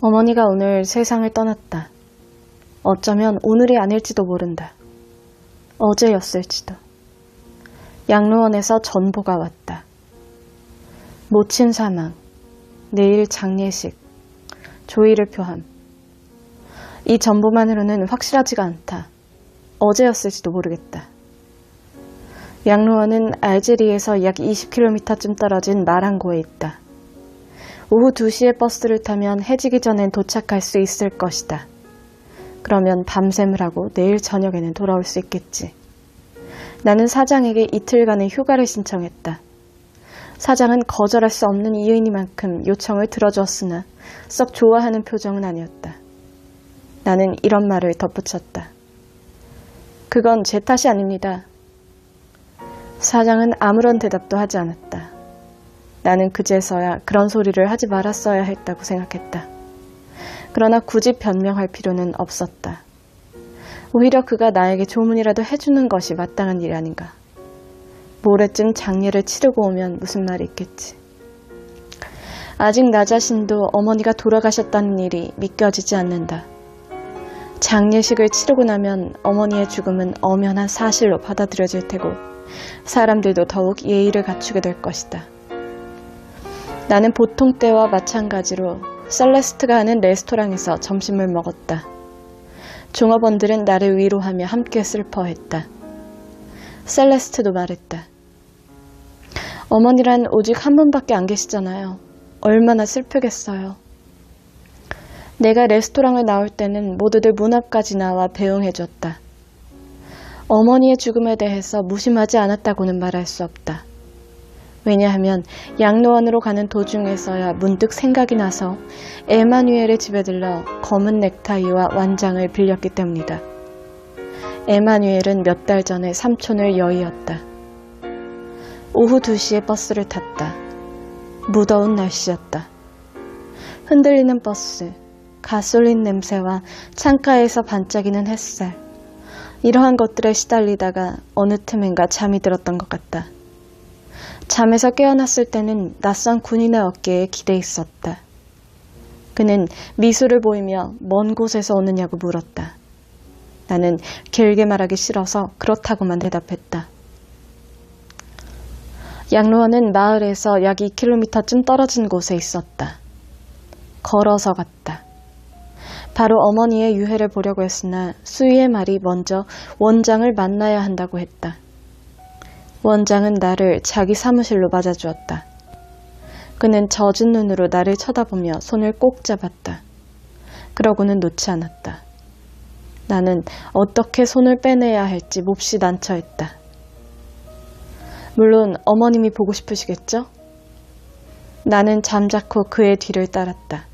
어머니가 오늘 세상을 떠났다. 어쩌면 오늘이 아닐지도 모른다. 어제였을지도. 양로원에서 전보가 왔다. 모친 사망, 내일 장례식, 조의를 표함. 이 전보만으로는 확실하지가 않다. 어제였을지도 모르겠다. 양로원은 알제리에서 약 20km쯤 떨어진 마랑고에 있다. 오후 2시에 버스를 타면 해지기 전엔 도착할 수 있을 것이다. 그러면 밤샘을 하고 내일 저녁에는 돌아올 수 있겠지. 나는 사장에게 이틀간의 휴가를 신청했다. 사장은 거절할 수 없는 이유이니만큼 요청을 들어주었으나 썩 좋아하는 표정은 아니었다. 나는 이런 말을 덧붙였다. 그건 제 탓이 아닙니다. 사장은 아무런 대답도 하지 않았다. 나는 그제서야 그런 소리를 하지 말았어야 했다고 생각했다. 그러나 굳이 변명할 필요는 없었다. 오히려 그가 나에게 조문이라도 해주는 것이 마땅한 일 아닌가. 모레쯤 장례를 치르고 오면 무슨 말이 있겠지. 아직 나 자신도 어머니가 돌아가셨다는 일이 믿겨지지 않는다. 장례식을 치르고 나면 어머니의 죽음은 엄연한 사실로 받아들여질 테고 사람들도 더욱 예의를 갖추게 될 것이다. 나는 보통 때와 마찬가지로 셀레스트가 하는 레스토랑에서 점심을 먹었다. 종업원들은 나를 위로하며 함께 슬퍼했다. 셀레스트도 말했다. 어머니란 오직 한 분밖에 안 계시잖아요. 얼마나 슬프겠어요. 내가 레스토랑을 나올 때는 모두들 문 앞까지 나와 배웅해줬다. 어머니의 죽음에 대해서 무심하지 않았다고는 말할 수 없다. 왜냐하면 양로원으로 가는 도중에서야 문득 생각이 나서 에마뉴엘의 집에 들러 검은 넥타이와 완장을 빌렸기 때문이다. 에마뉴엘은 몇 달 전에 삼촌을 여의었다. 오후 2시에 버스를 탔다. 무더운 날씨였다. 흔들리는 버스, 가솔린 냄새와 창가에서 반짝이는 햇살. 이러한 것들에 시달리다가 어느 틈엔가 잠이 들었던 것 같다. 잠에서 깨어났을 때는 낯선 군인의 어깨에 기대 있었다. 그는 미소를 보이며 먼 곳에서 오느냐고 물었다. 나는 길게 말하기 싫어서 그렇다고만 대답했다. 양로원은 마을에서 약 2km쯤 떨어진 곳에 있었다. 걸어서 갔다. 바로 어머니의 유해를 보려고 했으나 수희의 말이 먼저 원장을 만나야 한다고 했다. 원장은 나를 자기 사무실로 맞아주었다. 그는 젖은 눈으로 나를 쳐다보며 손을 꼭 잡았다. 그러고는 놓지 않았다. 나는 어떻게 손을 빼내야 할지 몹시 난처했다. 물론 어머님이 보고 싶으시겠죠? 나는 잠자코 그의 뒤를 따랐다.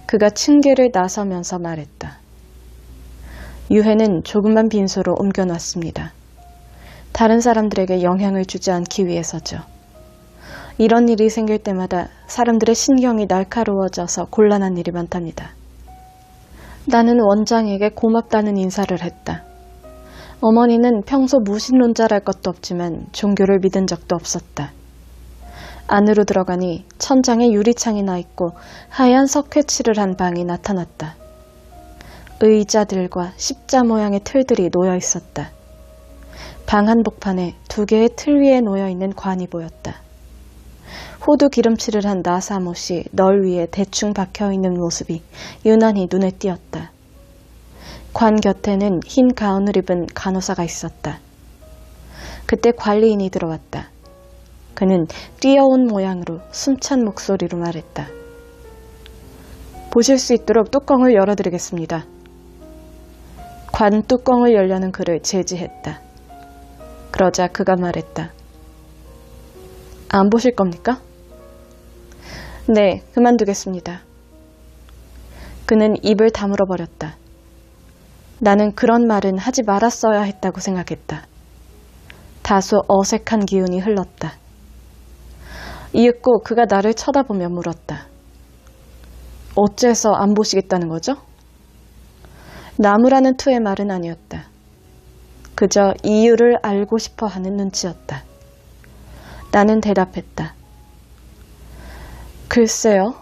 그가 층계를 나서면서 말했다. 유해는 조그만 빈소로 옮겨놨습니다. 다른 사람들에게 영향을 주지 않기 위해서죠. 이런 일이 생길 때마다 사람들의 신경이 날카로워져서 곤란한 일이 많답니다. 나는 원장에게 고맙다는 인사를 했다. 어머니는 평소 무신론자랄 것도 없지만 종교를 믿은 적도 없었다. 안으로 들어가니 천장에 유리창이 나 있고 하얀 석회칠을 한 방이 나타났다. 의자들과 십자 모양의 틀들이 놓여 있었다. 방 한복판에 2개의 틀 위에 놓여있는 관이 보였다. 호두 기름칠을 한 나사못이 널 위에 대충 박혀있는 모습이 유난히 눈에 띄었다. 관 곁에는 흰 가운을 입은 간호사가 있었다. 그때 관리인이 들어왔다. 그는 뛰어온 모양으로 숨찬 목소리로 말했다. 보실 수 있도록 뚜껑을 열어드리겠습니다. 관 뚜껑을 열려는 그를 제지했다. 그러자 그가 말했다. 안 보실 겁니까? 네, 그만두겠습니다. 그는 입을 다물어 버렸다. 나는 그런 말은 하지 말았어야 했다고 생각했다. 다소 어색한 기운이 흘렀다. 이윽고 그가 나를 쳐다보며 물었다. 어째서 안 보시겠다는 거죠? 나무라는 투의 말은 아니었다. 그저 이유를 알고 싶어 하는 눈치였다. 나는 대답했다. 글쎄요.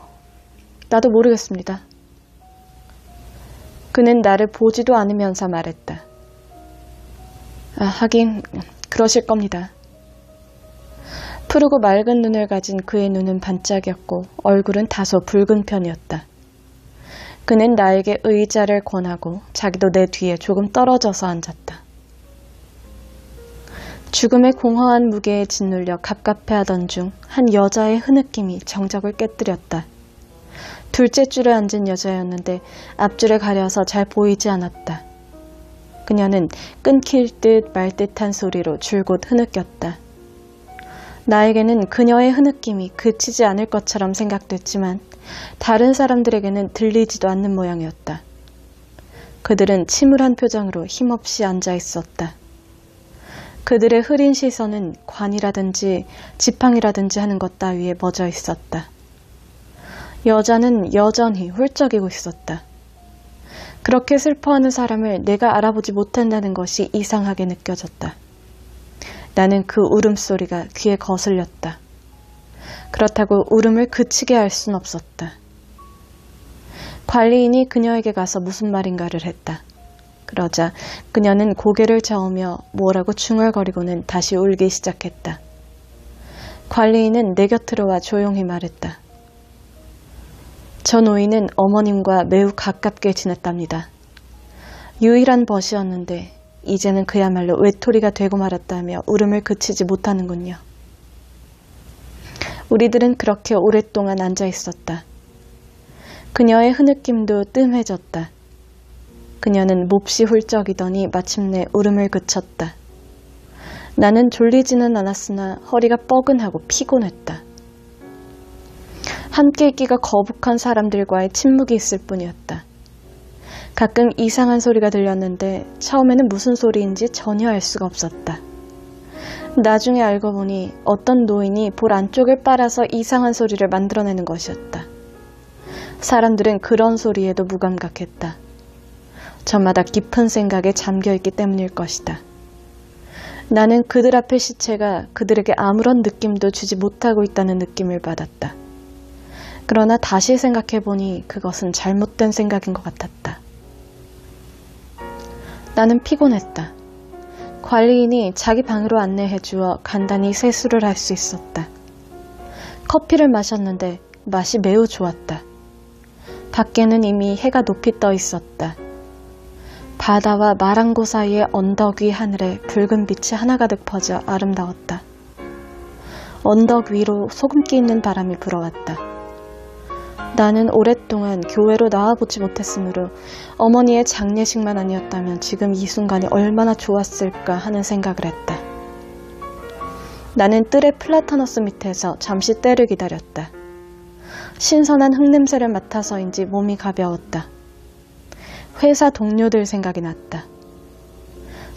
나도 모르겠습니다. 그는 나를 보지도 않으면서 말했다. 하긴 그러실 겁니다. 푸르고 맑은 눈을 가진 그의 눈은 반짝였고 얼굴은 다소 붉은 편이었다. 그는 나에게 의자를 권하고 자기도 내 뒤에 조금 떨어져서 앉았다. 죽음의 공허한 무게에 짓눌려 갑갑해하던 중 한 여자의 흐느낌이 정적을 깨뜨렸다. 둘째 줄에 앉은 여자였는데 앞줄에 가려서 잘 보이지 않았다. 그녀는 끊길 듯 말 듯한 소리로 줄곧 흐느꼈다. 나에게는 그녀의 흐느낌이 그치지 않을 것처럼 생각됐지만 다른 사람들에게는 들리지도 않는 모양이었다. 그들은 침울한 표정으로 힘없이 앉아 있었다. 그들의 흐린 시선은 관이라든지 지팡이라든지 하는 것 따위에 멎어 있었다. 여자는 여전히 훌쩍이고 있었다. 그렇게 슬퍼하는 사람을 내가 알아보지 못한다는 것이 이상하게 느껴졌다. 나는 그 울음소리가 귀에 거슬렸다. 그렇다고 울음을 그치게 할 순 없었다. 관리인이 그녀에게 가서 무슨 말인가를 했다. 그러자 그녀는 고개를 저으며 뭐라고 중얼거리고는 다시 울기 시작했다. 관리인은 내 곁으로 와 조용히 말했다. 저 노인은 어머님과 매우 가깝게 지냈답니다. 유일한 벗이었는데 이제는 그야말로 외톨이가 되고 말았다며 울음을 그치지 못하는군요. 우리들은 그렇게 오랫동안 앉아 있었다. 그녀의 흐느낌도 뜸해졌다. 그녀는 몹시 훌쩍이더니 마침내 울음을 그쳤다. 나는 졸리지는 않았으나 허리가 뻐근하고 피곤했다. 함께 있기가 거북한 사람들과의 침묵이 있을 뿐이었다. 가끔 이상한 소리가 들렸는데 처음에는 무슨 소리인지 전혀 알 수가 없었다. 나중에 알고 보니 어떤 노인이 볼 안쪽을 빨아서 이상한 소리를 만들어내는 것이었다. 사람들은 그런 소리에도 무감각했다. 저마다 깊은 생각에 잠겨있기 때문일 것이다. 나는 그들 앞의 시체가 그들에게 아무런 느낌도 주지 못하고 있다는 느낌을 받았다. 그러나 다시 생각해보니 그것은 잘못된 생각인 것 같았다. 나는 피곤했다. 관리인이 자기 방으로 안내해주어 간단히 세수를 할 수 있었다. 커피를 마셨는데 맛이 매우 좋았다. 밖에는 이미 해가 높이 떠 있었다. 바다와 마랑고 사이의 언덕 위 하늘에 붉은 빛이 하나가득 퍼져 아름다웠다. 언덕 위로 소금기 있는 바람이 불어왔다. 나는 오랫동안 교회로 나와보지 못했으므로 어머니의 장례식만 아니었다면 지금 이 순간이 얼마나 좋았을까 하는 생각을 했다. 나는 뜰의 플라타너스 밑에서 잠시 때를 기다렸다. 신선한 흙냄새를 맡아서인지 몸이 가벼웠다. 회사 동료들 생각이 났다.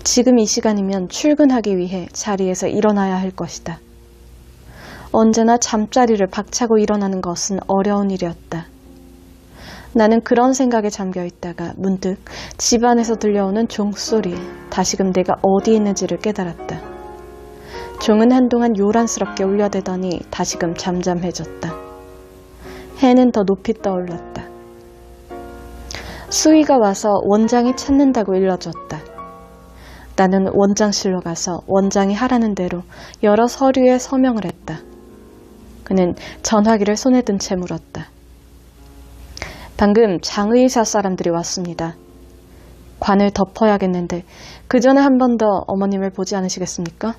지금 이 시간이면 출근하기 위해 자리에서 일어나야 할 것이다. 언제나 잠자리를 박차고 일어나는 것은 어려운 일이었다. 나는 그런 생각에 잠겨 있다가 문득 집안에서 들려오는 종소리에 다시금 내가 어디 있는지를 깨달았다. 종은 한동안 요란스럽게 울려대더니 다시금 잠잠해졌다. 해는 더 높이 떠올랐다. 수희가 와서 원장이 찾는다고 일러줬다. 나는 원장실로 가서 원장이 하라는 대로 여러 서류에 서명을 했다. 그는 전화기를 손에 든 채 물었다. 방금 장의사 사람들이 왔습니다. 관을 덮어야겠는데 그 전에 한 번 더 어머님을 보지 않으시겠습니까?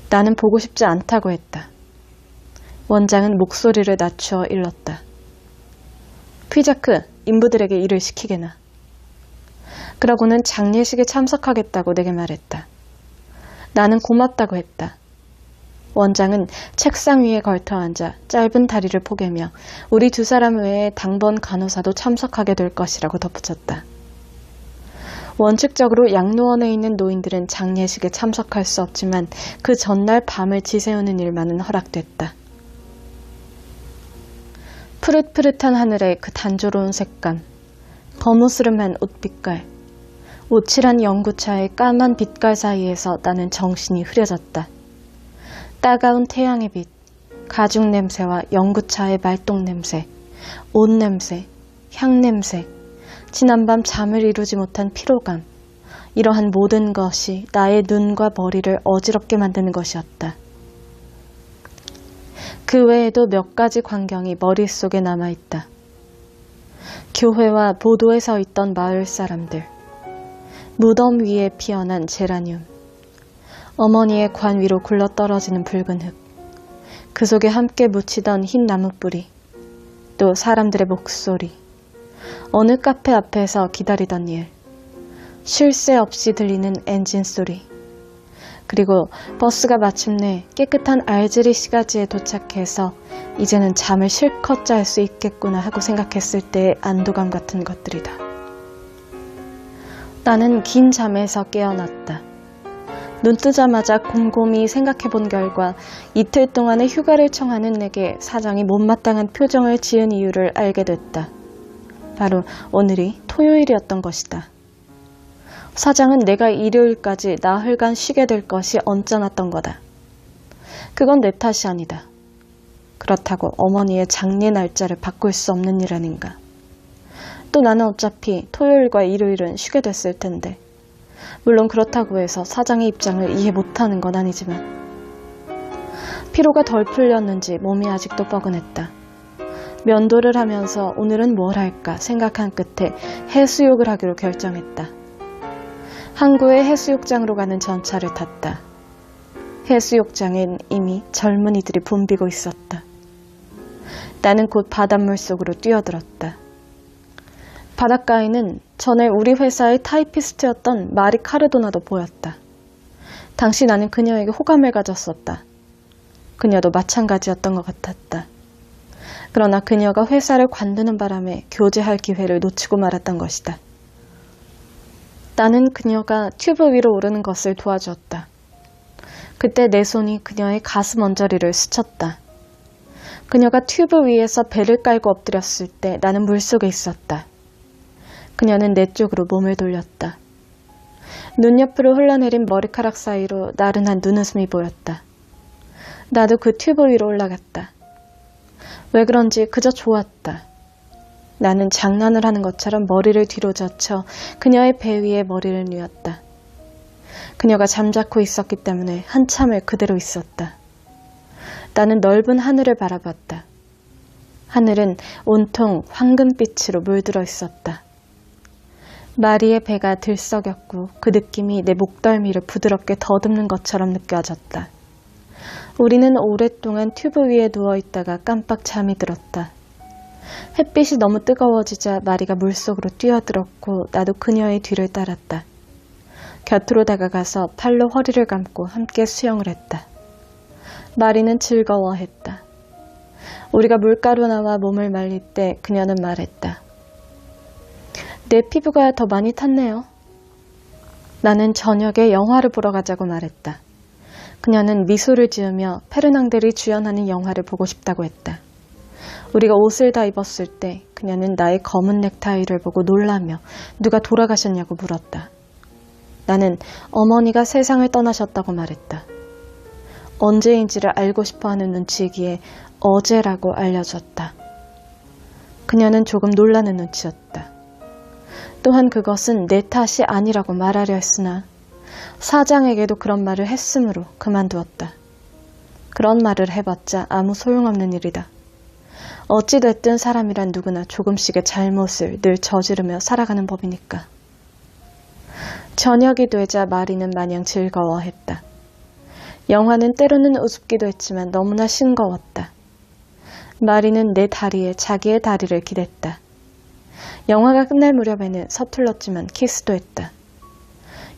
나는 보고 싶지 않다고 했다. 원장은 목소리를 낮추어 일렀다. 퀴자크, 인부들에게 일을 시키게나. 그러고는 장례식에 참석하겠다고 내게 말했다. 나는 고맙다고 했다. 원장은 책상 위에 걸터앉아 짧은 다리를 포개며 우리 두 사람 외에 당번 간호사도 참석하게 될 것이라고 덧붙였다. 원칙적으로 양로원에 있는 노인들은 장례식에 참석할 수 없지만 그 전날 밤을 지새우는 일만은 허락됐다. 푸릇푸릇한 하늘의 그 단조로운 색감, 거무스름한 옷빛깔, 오칠한 연구차의 까만 빛깔 사이에서 나는 정신이 흐려졌다. 따가운 태양의 빛, 가죽 냄새와 연구차의 말똥 냄새, 옷 냄새, 향 냄새, 지난밤 잠을 이루지 못한 피로감, 이러한 모든 것이 나의 눈과 머리를 어지럽게 만드는 것이었다. 그 외에도 몇 가지 광경이 머릿속에 남아있다. 교회와 보도에 서 있던 마을 사람들, 무덤 위에 피어난 제라늄, 어머니의 관 위로 굴러떨어지는 붉은 흙, 그 속에 함께 묻히던 흰 나뭇뿌리, 또 사람들의 목소리, 어느 카페 앞에서 기다리던 일, 쉴 새 없이 들리는 엔진 소리, 그리고 버스가 마침내 깨끗한 알제리 시가지에 도착해서 이제는 잠을 실컷 잘 수 있겠구나 하고 생각했을 때의 안도감 같은 것들이다. 나는 긴 잠에서 깨어났다. 눈 뜨자마자 곰곰이 생각해본 결과 이틀 동안의 휴가를 청하는 내게 사장이 못마땅한 표정을 지은 이유를 알게 됐다. 바로 오늘이 토요일이었던 것이다. 사장은 내가 일요일까지 나흘간 쉬게 될 것이 언짢았던 거다. 그건 내 탓이 아니다. 그렇다고 어머니의 장례 날짜를 바꿀 수 없는 일 아닌가. 또 나는 어차피 토요일과 일요일은 쉬게 됐을 텐데, 물론 그렇다고 해서 사장의 입장을 이해 못하는 건 아니지만, 피로가 덜 풀렸는지 몸이 아직도 뻐근했다. 면도를 하면서 오늘은 뭘 할까 생각한 끝에 해수욕을 하기로 결정했다. 항구의 해수욕장으로 가는 전차를 탔다. 해수욕장엔 이미 젊은이들이 붐비고 있었다. 나는 곧 바닷물 속으로 뛰어들었다. 바닷가에는 전에 우리 회사의 타이피스트였던 마리 카르도나도 보였다. 당시 나는 그녀에게 호감을 가졌었다. 그녀도 마찬가지였던 것 같았다. 그러나 그녀가 회사를 관두는 바람에 교제할 기회를 놓치고 말았던 것이다. 나는 그녀가 튜브 위로 오르는 것을 도와주었다. 그때 내 손이 그녀의 가슴 언저리를 스쳤다. 그녀가 튜브 위에서 배를 깔고 엎드렸을 때 나는 물속에 있었다. 그녀는 내 쪽으로 몸을 돌렸다. 눈 옆으로 흘러내린 머리카락 사이로 나른한 눈웃음이 보였다. 나도 그 튜브 위로 올라갔다. 왜 그런지 그저 좋았다. 나는 장난을 하는 것처럼 머리를 뒤로 젖혀 그녀의 배 위에 머리를 뉘었다. 그녀가 잠자코 있었기 때문에 한참을 그대로 있었다. 나는 넓은 하늘을 바라봤다. 하늘은 온통 황금빛으로 물들어 있었다. 마리의 배가 들썩였고 그 느낌이 내 목덜미를 부드럽게 더듬는 것처럼 느껴졌다. 우리는 오랫동안 튜브 위에 누워있다가 깜빡 잠이 들었다. 햇빛이 너무 뜨거워지자 마리가 물속으로 뛰어들었고 나도 그녀의 뒤를 따랐다. 곁으로 다가가서 팔로 허리를 감고 함께 수영을 했다. 마리는 즐거워했다. 우리가 물가로 나와 몸을 말릴 때 그녀는 말했다. 내 피부가 더 많이 탔네요. 나는 저녁에 영화를 보러 가자고 말했다. 그녀는 미소를 지으며 페르낭델이 주연하는 영화를 보고 싶다고 했다. 우리가 옷을 다 입었을 때 그녀는 나의 검은 넥타이를 보고 놀라며 누가 돌아가셨냐고 물었다. 나는 어머니가 세상을 떠나셨다고 말했다. 언제인지를 알고 싶어하는 눈치이기에 어제라고 알려줬다. 그녀는 조금 놀라는 눈치였다. 또한 그것은 내 탓이 아니라고 말하려 했으나 사장에게도 그런 말을 했으므로 그만두었다. 그런 말을 해봤자 아무 소용없는 일이다. 어찌됐든 사람이란 누구나 조금씩의 잘못을 늘 저지르며 살아가는 법이니까. 저녁이 되자 마리는 마냥 즐거워했다. 영화는 때로는 우습기도 했지만 너무나 싱거웠다. 마리는 내 다리에 자기의 다리를 기댔다. 영화가 끝날 무렵에는 서툴렀지만 키스도 했다.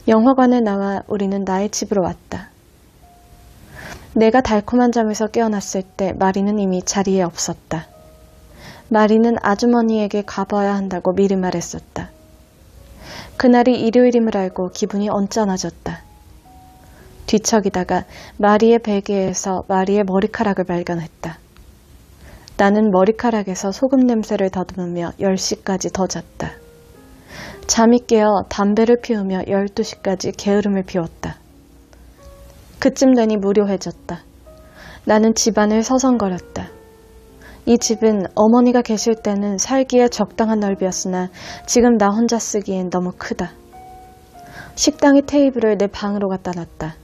영화관에 나와 우리는 나의 집으로 왔다. 내가 달콤한 잠에서 깨어났을 때 마리는 이미 자리에 없었다. 마리는 아주머니에게 가봐야 한다고 미리 말했었다. 그날이 일요일임을 알고 기분이 언짢아졌다. 뒤척이다가 마리의 베개에서 마리의 머리카락을 발견했다. 나는 머리카락에서 소금 냄새를 더듬으며 10시까지 더 잤다. 잠이 깨어 담배를 피우며 12시까지 게으름을 피웠다. 그쯤 되니 무료해졌다. 나는 집안을 서성거렸다. 이 집은 어머니가 계실 때는 살기에 적당한 넓이였으나 지금 나 혼자 쓰기엔 너무 크다. 식당의 테이블을 내 방으로 갖다 놨다.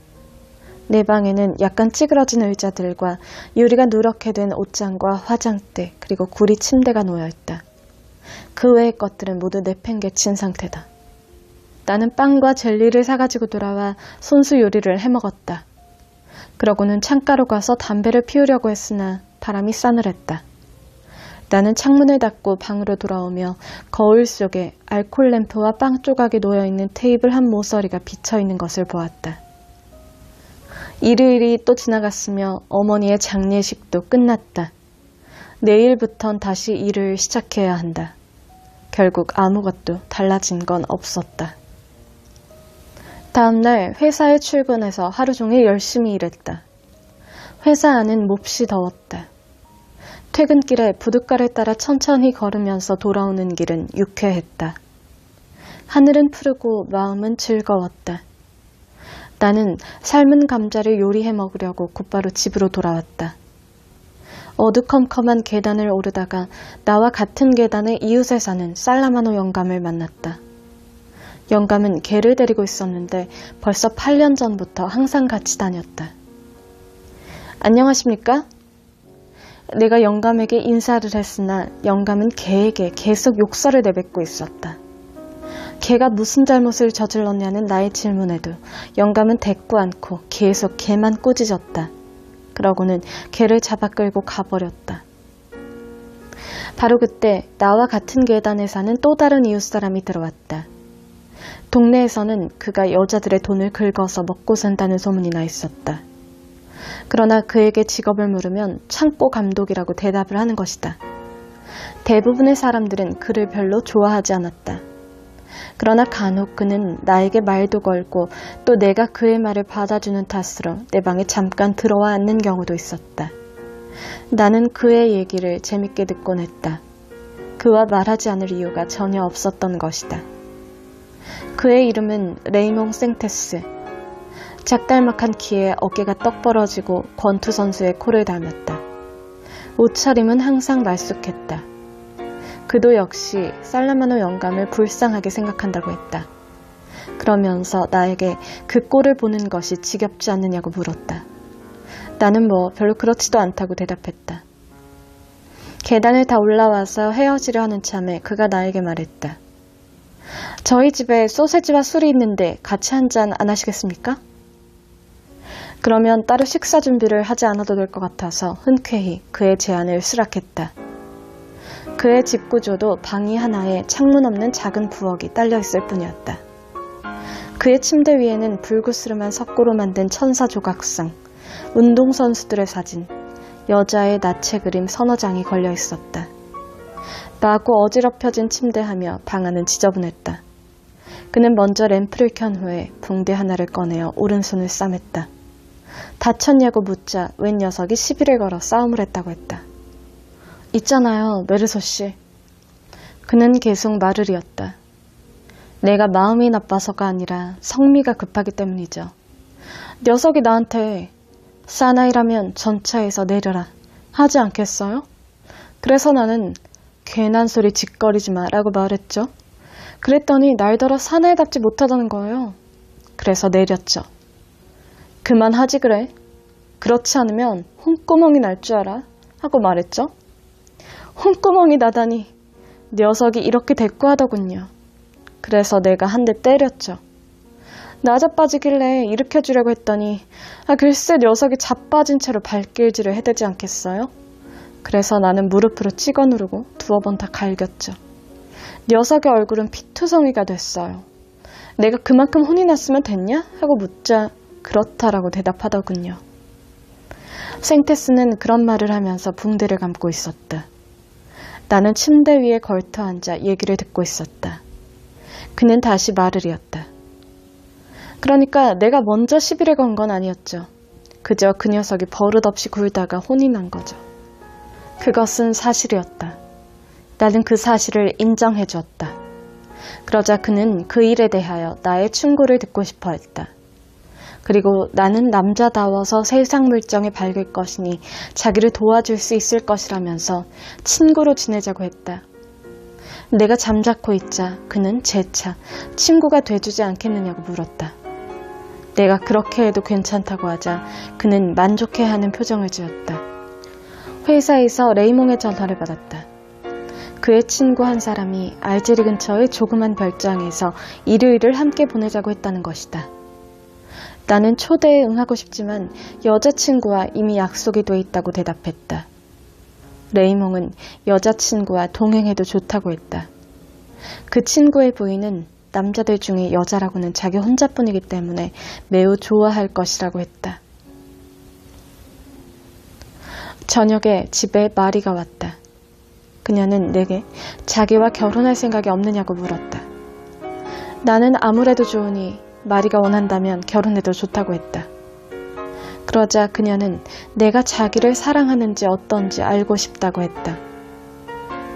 내 방에는 약간 찌그러진 의자들과 유리가 누렇게 된 옷장과 화장대 그리고 구리 침대가 놓여있다. 그 외의 것들은 모두 내팽개친 상태다. 나는 빵과 젤리를 사가지고 돌아와 손수 요리를 해먹었다. 그러고는 창가로 가서 담배를 피우려고 했으나 바람이 싸늘했다. 나는 창문을 닫고 방으로 돌아오며 거울 속에 알콜 램프와 빵 조각이 놓여있는 테이블 한 모서리가 비쳐있는 것을 보았다. 일요일이 또 지나갔으며 어머니의 장례식도 끝났다. 내일부턴 다시 일을 시작해야 한다. 결국 아무것도 달라진 건 없었다. 다음날 회사에 출근해서 하루 종일 열심히 일했다. 회사 안은 몹시 더웠다. 퇴근길에 부둣가를 따라 천천히 걸으면서 돌아오는 길은 유쾌했다. 하늘은 푸르고 마음은 즐거웠다. 나는 삶은 감자를 요리해 먹으려고 곧바로 집으로 돌아왔다. 어두컴컴한 계단을 오르다가 나와 같은 계단의 이웃에 사는 살라마노 영감을 만났다. 영감은 개를 데리고 있었는데 벌써 8년 전부터 항상 같이 다녔다. 안녕하십니까? 내가 영감에게 인사를 했으나 영감은 개에게 계속 욕설을 내뱉고 있었다. 개가 무슨 잘못을 저질렀냐는 나의 질문에도 영감은 대꾸 않고 계속 개만 꾸짖었다. 그러고는 개를 잡아 끌고 가버렸다. 바로 그때 나와 같은 계단에 사는 또 다른 이웃 사람이 들어왔다. 동네에서는 그가 여자들의 돈을 긁어서 먹고 산다는 소문이 나 있었다. 그러나 그에게 직업을 물으면 창고 감독이라고 대답을 하는 것이다. 대부분의 사람들은 그를 별로 좋아하지 않았다. 그러나 간혹 그는 나에게 말도 걸고 또 내가 그의 말을 받아주는 탓으로 내 방에 잠깐 들어와 앉는 경우도 있었다. 나는 그의 얘기를 재밌게 듣곤 했다. 그와 말하지 않을 이유가 전혀 없었던 것이다. 그의 이름은 레이몽 생테스. 작달막한 키에 어깨가 떡 벌어지고 권투 선수의 코를 닮았다. 옷차림은 항상 말쑥했다. 그도 역시 살라마노 영감을 불쌍하게 생각한다고 했다. 그러면서 나에게 그 꼴을 보는 것이 지겹지 않느냐고 물었다. 나는 별로 그렇지도 않다고 대답했다. 계단을 다 올라와서 헤어지려 하는 참에 그가 나에게 말했다. 저희 집에 소세지와 술이 있는데 같이 한잔 안 하시겠습니까? 그러면 따로 식사 준비를 하지 않아도 될 것 같아서 흔쾌히 그의 제안을 수락했다. 그의 집 구조도 방이 하나에 창문 없는 작은 부엌이 딸려있을 뿐이었다. 그의 침대 위에는 불구스름한 석고로 만든 천사 조각상, 운동선수들의 사진, 여자의 나체 그림 서너 장이 걸려 있었다. 마구 어지럽혀진 침대하며 방 안은 지저분했다. 그는 먼저 램프를 켠 후에 붕대 하나를 꺼내어 오른손을 싸맸다. 다쳤냐고 묻자 웬 녀석이 시비를 걸어 싸움을 했다고 했다. 있잖아요, 메르소 씨. 그는 계속 말을 이었다. 내가 마음이 나빠서가 아니라 성미가 급하기 때문이죠. 녀석이 나한테 사나이라면 전차에서 내려라 하지 않겠어요? 그래서 나는 괜한 소리 짓거리지 마 라고 말했죠. 그랬더니 날더러 사나이답지 못하다는 거예요. 그래서 내렸죠. 그만하지 그래. 그렇지 않으면 홍구멍이 날 줄 알아 하고 말했죠. 홍구멍이 나다니 녀석이 이렇게 대꾸하더군요. 그래서 내가 한 대 때렸죠. 나 자빠지길래 일으켜주려고 했더니 글쎄 녀석이 자빠진 채로 발길질을 해대지 않겠어요? 그래서 나는 무릎으로 찍어 누르고 두어 번 다 갈겼죠. 녀석의 얼굴은 피투성이가 됐어요. 내가 그만큼 혼이 났으면 됐냐? 하고 묻자 그렇다라고 대답하더군요. 생테스는 그런 말을 하면서 붕대를 감고 있었다. 나는 침대 위에 걸터 앉아 얘기를 듣고 있었다. 그는 다시 말을 이었다. 그러니까 내가 먼저 시비를 건 건 아니었죠. 그저 그 녀석이 버릇없이 굴다가 혼이 난 거죠. 그것은 사실이었다. 나는 그 사실을 인정해 주었다. 그러자 그는 그 일에 대하여 나의 충고를 듣고 싶어 했다. 그리고 나는 남자다워서 세상 물정에 밝을 것이니 자기를 도와줄 수 있을 것이라면서 친구로 지내자고 했다. 내가 잠자코 있자 그는 재차 친구가 돼주지 않겠느냐고 물었다. 내가 그렇게 해도 괜찮다고 하자 그는 만족해하는 표정을 지었다. 회사에서 레이몽의 전화를 받았다. 그의 친구 한 사람이 알제리 근처의 조그만 별장에서 일요일을 함께 보내자고 했다는 것이다. 나는 초대에 응하고 싶지만 여자친구와 이미 약속이 돼 있다고 대답했다. 레이몽은 여자친구와 동행해도 좋다고 했다. 그 친구의 부인은 남자들 중에 여자라고는 자기 혼자뿐이기 때문에 매우 좋아할 것이라고 했다. 저녁에 집에 마리가 왔다. 그녀는 내게 자기와 결혼할 생각이 없느냐고 물었다. 나는 아무래도 좋으니 마리가 원한다면 결혼해도 좋다고 했다. 그러자 그녀는 내가 자기를 사랑하는지 어떤지 알고 싶다고 했다.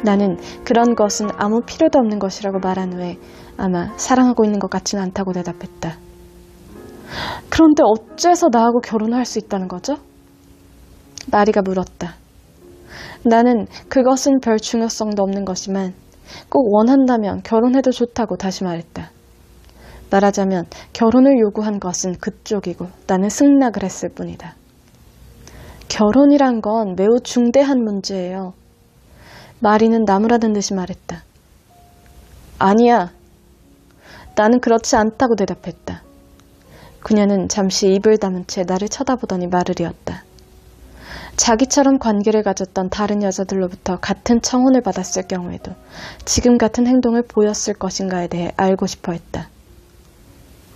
나는 그런 것은 아무 필요도 없는 것이라고 말한 후에 아마 사랑하고 있는 것 같지는 않다고 대답했다. 그런데 어째서 나하고 결혼할 수 있다는 거죠? 마리가 물었다. 나는 그것은 별 중요성도 없는 것이지만 꼭 원한다면 결혼해도 좋다고 다시 말했다. 말하자면 결혼을 요구한 것은 그쪽이고 나는 승낙을 했을 뿐이다. 결혼이란 건 매우 중대한 문제예요. 마리는 나무라는 듯이 말했다. 아니야. 나는 그렇지 않다고 대답했다. 그녀는 잠시 입을 다문 채 나를 쳐다보더니 말을 이었다. 자기처럼 관계를 가졌던 다른 여자들로부터 같은 청혼을 받았을 경우에도 지금 같은 행동을 보였을 것인가에 대해 알고 싶어 했다.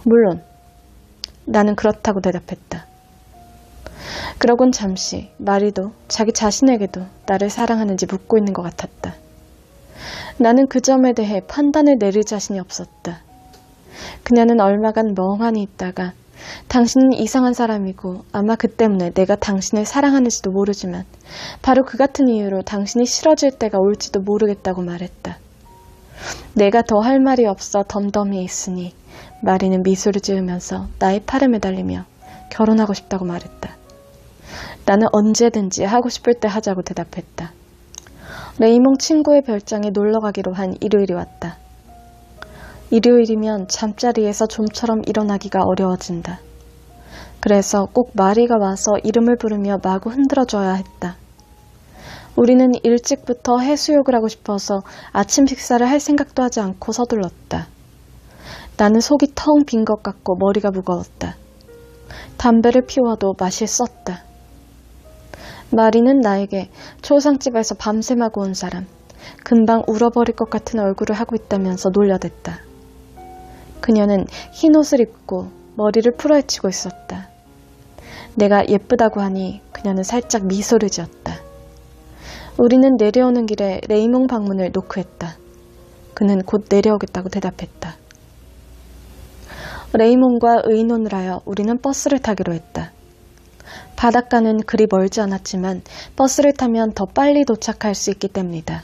물론 나는 그렇다고 대답했다. 그러곤 잠시 마리도 자기 자신에게도 나를 사랑하는지 묻고 있는 것 같았다. 나는 그 점에 대해 판단을 내릴 자신이 없었다. 그녀는 얼마간 멍하니 있다가 당신은 이상한 사람이고 아마 그 때문에 내가 당신을 사랑하는지도 모르지만 바로 그 같은 이유로 당신이 싫어질 때가 올지도 모르겠다고 말했다. 내가 더 할 말이 없어 덤덤히 있으니 마리는 미소를 지으면서 나의 팔에 매달리며 결혼하고 싶다고 말했다. 나는 언제든지 하고 싶을 때 하자고 대답했다. 레이몽 친구의 별장에 놀러가기로 한 일요일이 왔다. 일요일이면 잠자리에서 좀처럼 일어나기가 어려워진다. 그래서 꼭 마리가 와서 이름을 부르며 마구 흔들어줘야 했다. 우리는 일찍부터 해수욕을 하고 싶어서 아침 식사를 할 생각도 하지 않고 서둘렀다. 나는 속이 텅 빈 것 같고 머리가 무거웠다. 담배를 피워도 맛이 썼다. 마리는 나에게 초상집에서 밤샘하고 온 사람, 금방 울어버릴 것 같은 얼굴을 하고 있다면서 놀려댔다. 그녀는 흰 옷을 입고 머리를 풀어헤치고 있었다. 내가 예쁘다고 하니 그녀는 살짝 미소를 지었다. 우리는 내려오는 길에 레이몽 방문을 노크했다. 그는 곧 내려오겠다고 대답했다. 레이몽과 의논을 하여 우리는 버스를 타기로 했다. 바닷가는 그리 멀지 않았지만 버스를 타면 더 빨리 도착할 수 있기 때문이다.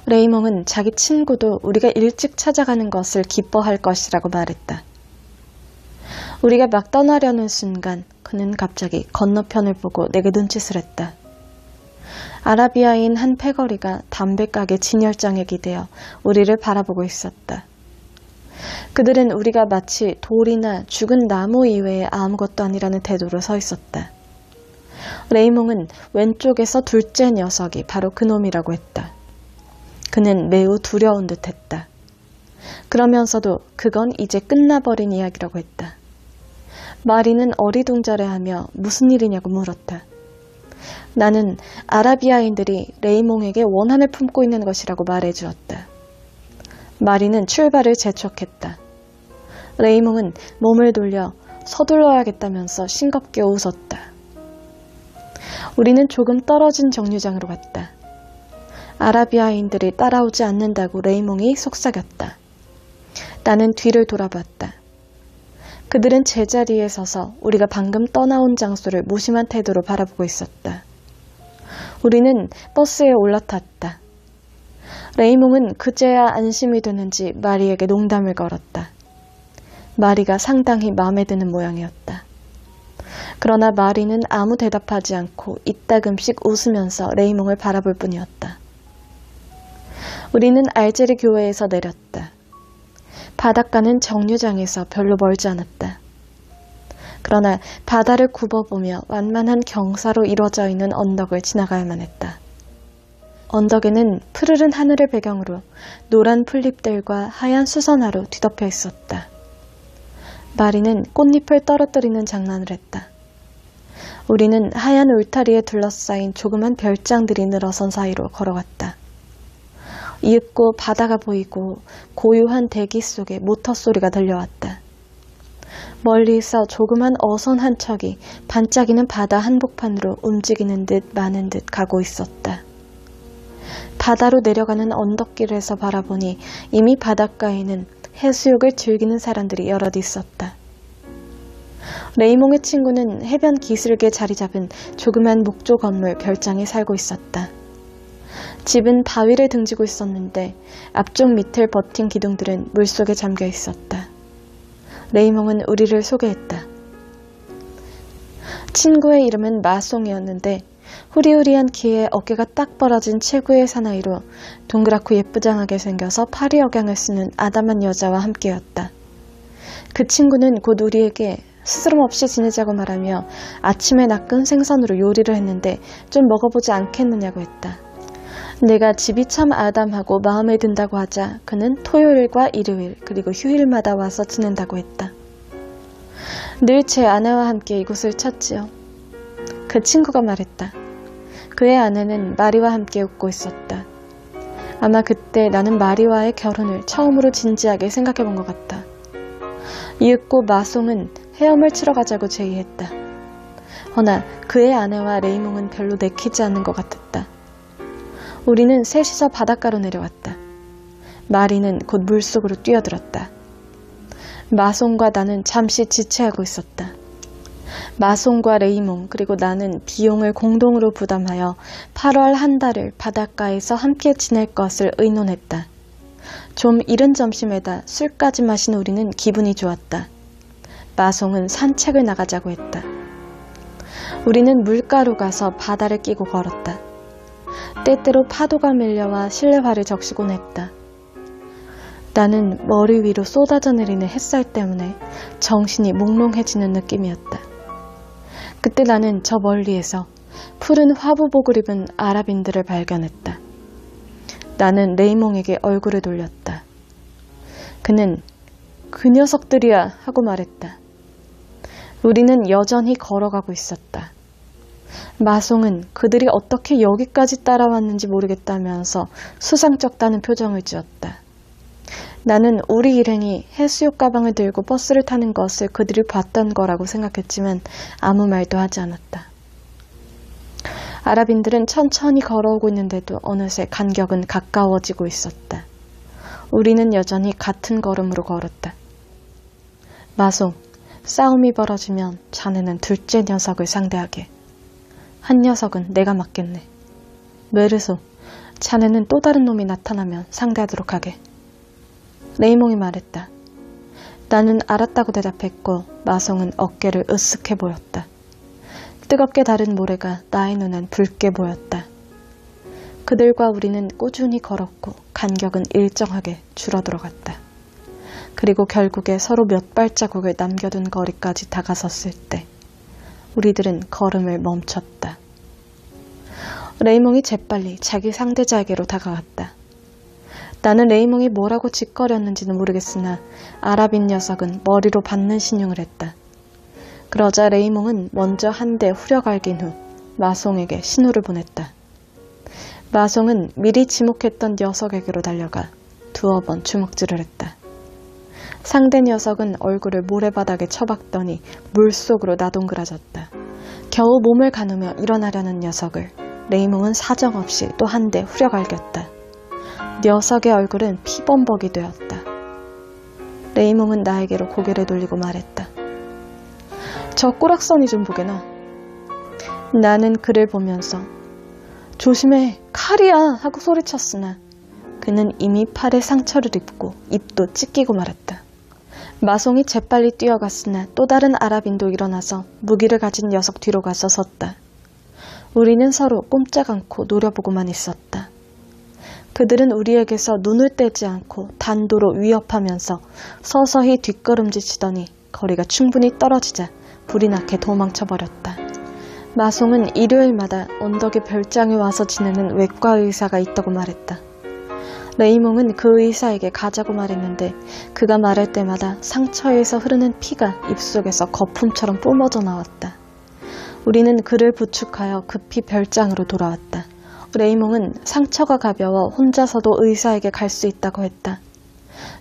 레이몽은 자기 친구도 우리가 일찍 찾아가는 것을 기뻐할 것이라고 말했다. 우리가 막 떠나려는 순간 그는 갑자기 건너편을 보고 내게 눈짓을 했다. 아라비아인 한 패거리가 담배가게 진열장에 기대어 우리를 바라보고 있었다. 그들은 우리가 마치 돌이나 죽은 나무 이외에 아무것도 아니라는 태도로 서 있었다. 레이몽은 왼쪽에서 둘째 녀석이 바로 그놈이라고 했다. 그는 매우 두려운 듯 했다. 그러면서도 그건 이제 끝나버린 이야기라고 했다. 마리는 어리둥절해하며 무슨 일이냐고 물었다. 나는 아라비아인들이 레이몽에게 원한을 품고 있는 것이라고 말해주었다. 마리는 출발을 재촉했다. 레이몽은 몸을 돌려 서둘러야겠다면서 싱겁게 웃었다. 우리는 조금 떨어진 정류장으로 갔다. 아라비아인들이 따라오지 않는다고 레이몽이 속삭였다. 나는 뒤를 돌아봤다. 그들은 제자리에 서서 우리가 방금 떠나온 장소를 무심한 태도로 바라보고 있었다. 우리는 버스에 올라탔다. 레이몽은 그제야 안심이 드는지 마리에게 농담을 걸었다. 마리가 상당히 마음에 드는 모양이었다. 그러나 마리는 아무 대답하지 않고 이따금씩 웃으면서 레이몽을 바라볼 뿐이었다. 우리는 알제리 교회에서 내렸다. 바닷가는 정류장에서 별로 멀지 않았다. 그러나 바다를 굽어보며 완만한 경사로 이루어져 있는 언덕을 지나가야만 했다. 언덕에는 푸르른 하늘을 배경으로 노란 풀잎들과 하얀 수선화로 뒤덮여 있었다. 마리는 꽃잎을 떨어뜨리는 장난을 했다. 우리는 하얀 울타리에 둘러싸인 조그만 별장들이 늘어선 사이로 걸어갔다. 이윽고 바다가 보이고 고요한 대기 속에 모터 소리가 들려왔다. 멀리서 조그만 어선 한 척이 반짝이는 바다 한복판으로 움직이는 듯 마는 듯 가고 있었다. 바다로 내려가는 언덕길에서 바라보니 이미 바닷가에는 해수욕을 즐기는 사람들이 여럿 있었다. 레이몽의 친구는 해변 기슭에 자리 잡은 조그만 목조 건물 별장에 살고 있었다. 집은 바위를 등지고 있었는데 앞쪽 밑을 버틴 기둥들은 물속에 잠겨 있었다. 레이몽은 우리를 소개했다. 친구의 이름은 마송이었는데 후리후리한 키에 어깨가 딱 벌어진 최고의 사나이로 동그랗고 예쁘장하게 생겨서 파리 억양을 쓰는 아담한 여자와 함께였다. 그 친구는 곧 우리에게 스스럼 없이 지내자고 말하며 아침에 낚은 생선으로 요리를 했는데 좀 먹어보지 않겠느냐고 했다. 내가 집이 참 아담하고 마음에 든다고 하자 그는 토요일과 일요일 그리고 휴일마다 와서 지낸다고 했다. 늘 제 아내와 함께 이곳을 찾지요. 그 친구가 말했다. 그의 아내는 마리와 함께 웃고 있었다. 아마 그때 나는 마리와의 결혼을 처음으로 진지하게 생각해 본 것 같다. 이윽고 마송은 헤엄을 치러 가자고 제의했다. 허나 그의 아내와 레이몽은 별로 내키지 않는 것 같았다. 우리는 셋이서 바닷가로 내려왔다. 마리는 곧 물속으로 뛰어들었다. 마송과 나는 잠시 지체하고 있었다. 마송과 레이몽 그리고 나는 비용을 공동으로 부담하여 8월 한 달을 바닷가에서 함께 지낼 것을 의논했다. 좀 이른 점심에다 술까지 마신 우리는 기분이 좋았다. 마송은 산책을 나가자고 했다. 우리는 물가로 가서 바다를 끼고 걸었다. 때때로 파도가 밀려와 실내화를 적시곤 했다. 나는 머리 위로 쏟아져 내리는 햇살 때문에 정신이 몽롱해지는 느낌이었다. 그때 나는 저 멀리에서 푸른 화부복을 입은 아랍인들을 발견했다. 나는 레이몽에게 얼굴을 돌렸다. 그는 그 녀석들이야 하고 말했다. 우리는 여전히 걸어가고 있었다. 마송은 그들이 어떻게 여기까지 따라왔는지 모르겠다면서 수상쩍다는 표정을 지었다. 나는 우리 일행이 해수욕 가방을 들고 버스를 타는 것을 그들이 봤던 거라고 생각했지만 아무 말도 하지 않았다. 아랍인들은 천천히 걸어오고 있는데도 어느새 간격은 가까워지고 있었다. 우리는 여전히 같은 걸음으로 걸었다. 마송, 싸움이 벌어지면 자네는 둘째 녀석을 상대하게. 한 녀석은 내가 맡겠네. 메르소, 자네는 또 다른 놈이 나타나면 상대하도록 하게. 레이몽이 말했다. 나는 알았다고 대답했고 마송은 어깨를 으쓱해 보였다. 뜨겁게 다른 모래가 나의 눈엔 붉게 보였다. 그들과 우리는 꾸준히 걸었고 간격은 일정하게 줄어들어갔다. 그리고 결국에 서로 몇 발자국을 남겨둔 거리까지 다가섰을 때 우리들은 걸음을 멈췄다. 레이몽이 재빨리 자기 상대자에게로 다가갔다. 나는 레이몽이 뭐라고 짓거렸는지는 모르겠으나 아랍인 녀석은 머리로 받는 신용을 했다. 그러자 레이몽은 먼저 한 대 후려갈긴 후 마송에게 신호를 보냈다. 마송은 미리 지목했던 녀석에게로 달려가 두어 번 주먹질을 했다. 상대 녀석은 얼굴을 모래바닥에 처박더니 물속으로 나동그라졌다. 겨우 몸을 가누며 일어나려는 녀석을 레이몽은 사정없이 또 한 대 후려갈겼다. 녀석의 얼굴은 피범벅이 되었다. 레이몽은 나에게로 고개를 돌리고 말했다. 저 꼬락서니 좀 보게나. 나는 그를 보면서 조심해, 칼이야 하고 소리쳤으나 그는 이미 팔에 상처를 입고 입도 찢기고 말았다. 마송이 재빨리 뛰어갔으나 또 다른 아랍인도 일어나서 무기를 가진 녀석 뒤로 가서 섰다. 우리는 서로 꼼짝 않고 노려보고만 있었다. 그들은 우리에게서 눈을 떼지 않고 단도로 위협하면서 서서히 뒷걸음질 치더니 거리가 충분히 떨어지자 불이 나게 도망쳐버렸다. 마송은 일요일마다 언덕의 별장에 와서 지내는 외과 의사가 있다고 말했다. 레이몽은 그 의사에게 가자고 말했는데 그가 말할 때마다 상처에서 흐르는 피가 입속에서 거품처럼 뿜어져 나왔다. 우리는 그를 부축하여 급히 별장으로 돌아왔다. 레이몽은 상처가 가벼워 혼자서도 의사에게 갈 수 있다고 했다.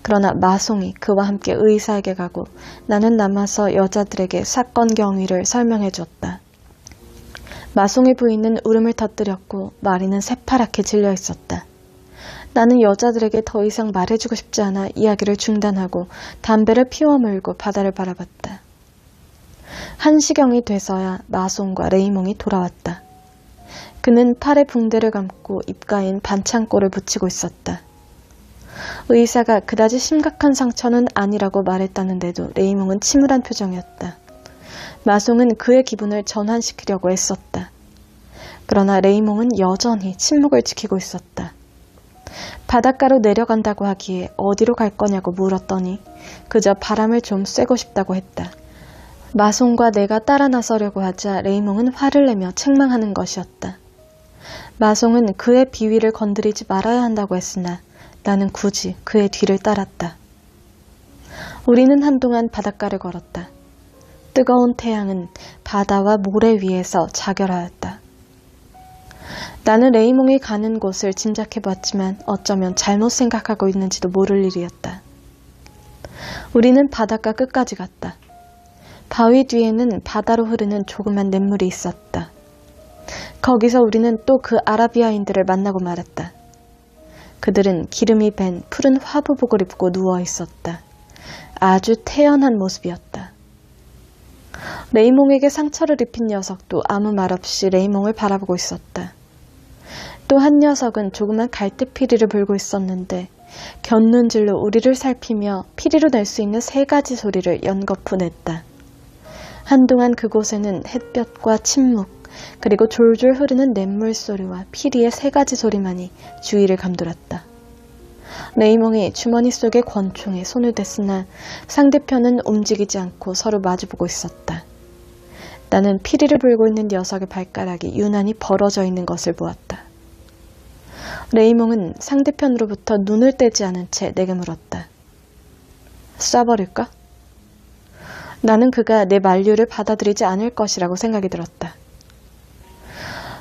그러나 마송이 그와 함께 의사에게 가고 나는 남아서 여자들에게 사건 경위를 설명해 줬다. 마송의 부인은 울음을 터뜨렸고 마리는 새파랗게 질려 있었다. 나는 여자들에게 더 이상 말해주고 싶지 않아 이야기를 중단하고 담배를 피워 물고 바다를 바라봤다. 1시경이 돼서야 마송과 레이몽이 돌아왔다. 그는 팔에 붕대를 감고 입가엔 반창고를 붙이고 있었다. 의사가 그다지 심각한 상처는 아니라고 말했다는데도 레이몽은 침울한 표정이었다. 마송은 그의 기분을 전환시키려고 애썼다. 그러나 레이몽은 여전히 침묵을 지키고 있었다. 바닷가로 내려간다고 하기에 어디로 갈 거냐고 물었더니 그저 바람을 좀 쐬고 싶다고 했다. 마송과 내가 따라 나서려고 하자 레이몽은 화를 내며 책망하는 것이었다. 마송은 그의 비위를 건드리지 말아야 한다고 했으나 나는 굳이 그의 뒤를 따랐다. 우리는 한동안 바닷가를 걸었다. 뜨거운 태양은 바다와 모래 위에서 자결하였다. 나는 레이몽이 가는 곳을 짐작해봤지만 어쩌면 잘못 생각하고 있는지도 모를 일이었다. 우리는 바닷가 끝까지 갔다. 바위 뒤에는 바다로 흐르는 조그만 냇물이 있었다. 거기서 우리는 또 그 아라비아인들을 만나고 말았다. 그들은 기름이 밴 푸른 화부복을 입고 누워 있었다. 아주 태연한 모습이었다. 레이몽에게 상처를 입힌 녀석도 아무 말 없이 레이몽을 바라보고 있었다. 또 한 녀석은 조그만 갈대피리를 불고 있었는데 곁눈질로 우리를 살피며 피리로 낼 수 있는 3가지 소리를 연거푸 냈다. 한동안 그곳에는 햇볕과 침묵, 그리고 졸졸 흐르는 냇물 소리와 피리의 3가지 소리만이 주위를 감돌았다. 레이몽이 주머니 속의 권총에 손을 댔으나 상대편은 움직이지 않고 서로 마주보고 있었다. 나는 피리를 불고 있는 녀석의 발가락이 유난히 벌어져 있는 것을 보았다. 레이몽은 상대편으로부터 눈을 떼지 않은 채 내게 물었다. 쏴버릴까? 나는 그가 내 만류를 받아들이지 않을 것이라고 생각이 들었다.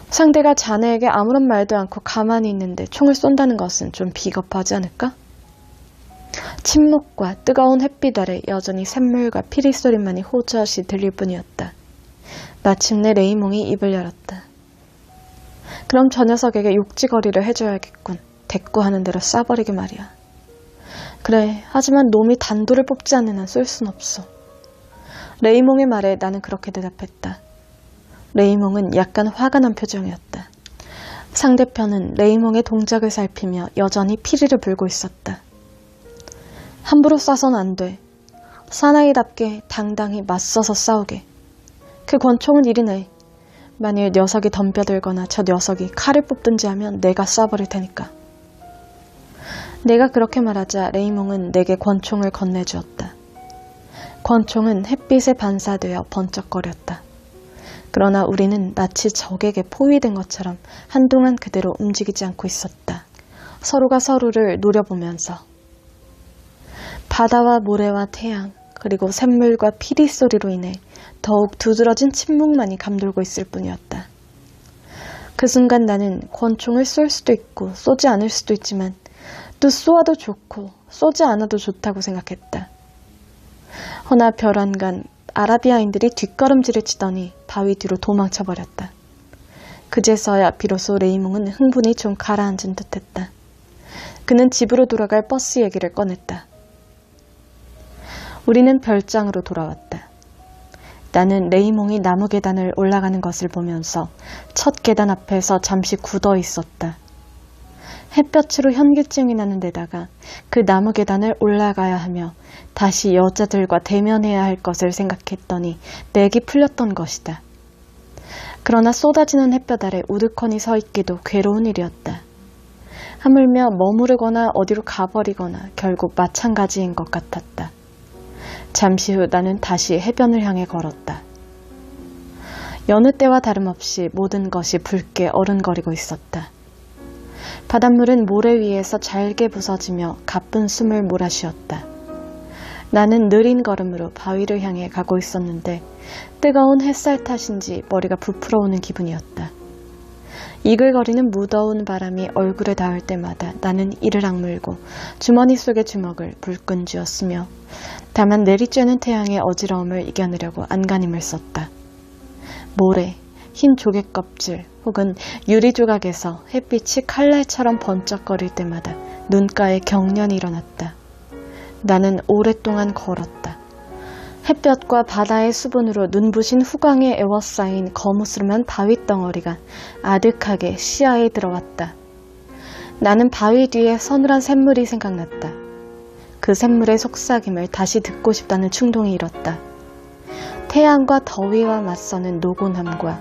상대가 자네에게 아무런 말도 않고 가만히 있는데 총을 쏜다는 것은 좀 비겁하지 않을까? 침묵과 뜨거운 햇빛 아래 여전히 샘물과 피리 소리만이 호젓이 들릴 뿐이었다. 마침내 레이몽이 입을 열었다. 그럼 저 녀석에게 욕지거리를 해줘야겠군. 대꾸하는 대로 쏴버리게 말이야. 그래, 하지만 놈이 단도를 뽑지 않는 한 쏠 순 없어. 레이몽의 말에 나는 그렇게 대답했다. 레이몽은 약간 화가 난 표정이었다. 상대편은 레이몽의 동작을 살피며 여전히 피리를 불고 있었다. 함부로 쏴선 안 돼. 사나이답게 당당히 맞서서 싸우게. 그 권총은 이리네. 만일 녀석이 덤벼들거나 저 녀석이 칼을 뽑든지 하면 내가 쏴버릴 테니까. 내가 그렇게 말하자 레이몽은 내게 권총을 건네주었다. 권총은 햇빛에 반사되어 번쩍거렸다. 그러나 우리는 마치 적에게 포위된 것처럼 한동안 그대로 움직이지 않고 있었다. 서로가 서로를 노려보면서. 바다와 모래와 태양, 그리고 샘물과 피리 소리로 인해 더욱 두드러진 침묵만이 감돌고 있을 뿐이었다. 그 순간 나는 권총을 쏠 수도 있고 쏘지 않을 수도 있지만 또 쏘아도 좋고 쏘지 않아도 좋다고 생각했다. 허나 벼랑간 아라비아인들이 뒷걸음질을 치더니 바위 뒤로 도망쳐버렸다. 그제서야 비로소 레이몽은 흥분이 좀 가라앉은 듯했다. 그는 집으로 돌아갈 버스 얘기를 꺼냈다. 우리는 별장으로 돌아왔다. 나는 레이몽이 나무 계단을 올라가는 것을 보면서 첫 계단 앞에서 잠시 굳어 있었다. 햇볕으로 현기증이 나는 데다가 그 나무 계단을 올라가야 하며 다시 여자들과 대면해야 할 것을 생각했더니 맥이 풀렸던 것이다. 그러나 쏟아지는 햇볕 아래 우두커니 서 있기도 괴로운 일이었다. 하물며 머무르거나 어디로 가버리거나 결국 마찬가지인 것 같았다. 잠시 후 나는 다시 해변을 향해 걸었다. 여느 때와 다름없이 모든 것이 붉게 어른거리고 있었다. 바닷물은 모래 위에서 잘게 부서지며 가쁜 숨을 몰아쉬었다. 나는 느린 걸음으로 바위를 향해 가고 있었는데 뜨거운 햇살 탓인지 머리가 부풀어 오는 기분이었다. 이글거리는 무더운 바람이 얼굴에 닿을 때마다 나는 이를 악물고 주머니 속의 주먹을 불끈 쥐었으며 다만 내리쬐는 태양의 어지러움을 이겨내려고 안간힘을 썼다. 모래, 흰 조개 껍질 혹은 유리 조각에서 햇빛이 칼날처럼 번쩍거릴 때마다 눈가에 경련이 일어났다. 나는 오랫동안 걸었다. 햇볕과 바다의 수분으로 눈부신 후광에 에워싸인 거무스름한 바위 덩어리가 아득하게 시야에 들어왔다. 나는 바위 뒤에 서늘한 샘물이 생각났다. 그 샘물의 속삭임을 다시 듣고 싶다는 충동이 일었다. 태양과 더위와 맞서는 노곤함과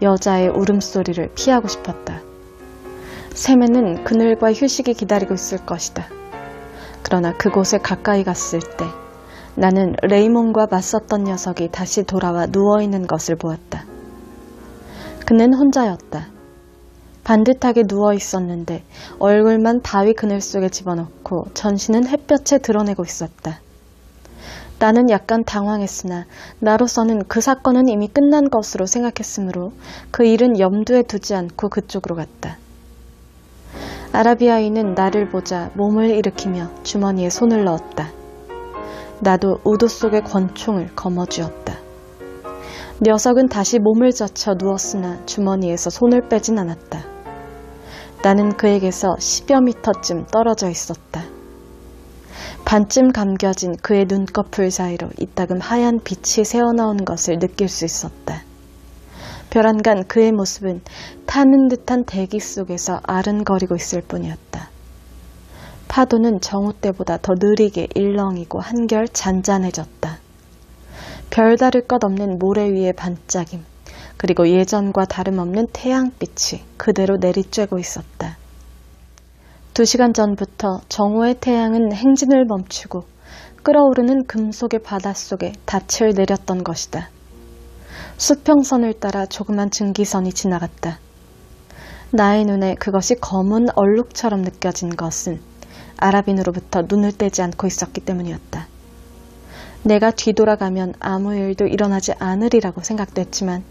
여자의 울음소리를 피하고 싶었다. 샘에는 그늘과 휴식이 기다리고 있을 것이다. 그러나 그곳에 가까이 갔을 때 나는 레이몬과 맞섰던 녀석이 다시 돌아와 누워있는 것을 보았다. 그는 혼자였다. 반듯하게 누워있었는데 얼굴만 바위 그늘 속에 집어넣고 전신은 햇볕에 드러내고 있었다. 나는 약간 당황했으나 나로서는 그 사건은 이미 끝난 것으로 생각했으므로 그 일은 염두에 두지 않고 그쪽으로 갔다. 아라비아인은 나를 보자 몸을 일으키며 주머니에 손을 넣었다. 나도 우도 속의 권총을 거머쥐었다. 녀석은 다시 몸을 젖혀 누웠으나 주머니에서 손을 빼진 않았다. 나는 그에게서 10여 미터쯤 떨어져 있었다. 반쯤 감겨진 그의 눈꺼풀 사이로 이따금 하얀 빛이 새어나오는 것을 느낄 수 있었다. 벼랑간 그의 모습은 타는 듯한 대기 속에서 아른거리고 있을 뿐이었다. 파도는 정오 때보다 더 느리게 일렁이고 한결 잔잔해졌다. 별다를 것 없는 모래 위의 반짝임, 그리고 예전과 다름없는 태양빛이 그대로 내리쬐고 있었다. 2시간 전부터 정오의 태양은 행진을 멈추고 끓어오르는 금속의 바닷속에 닻을 내렸던 것이다. 수평선을 따라 조그만 증기선이 지나갔다. 나의 눈에 그것이 검은 얼룩처럼 느껴진 것은 아랍인으로부터 눈을 떼지 않고 있었기 때문이었다. 내가 뒤돌아가면 아무 일도 일어나지 않으리라고 생각됐지만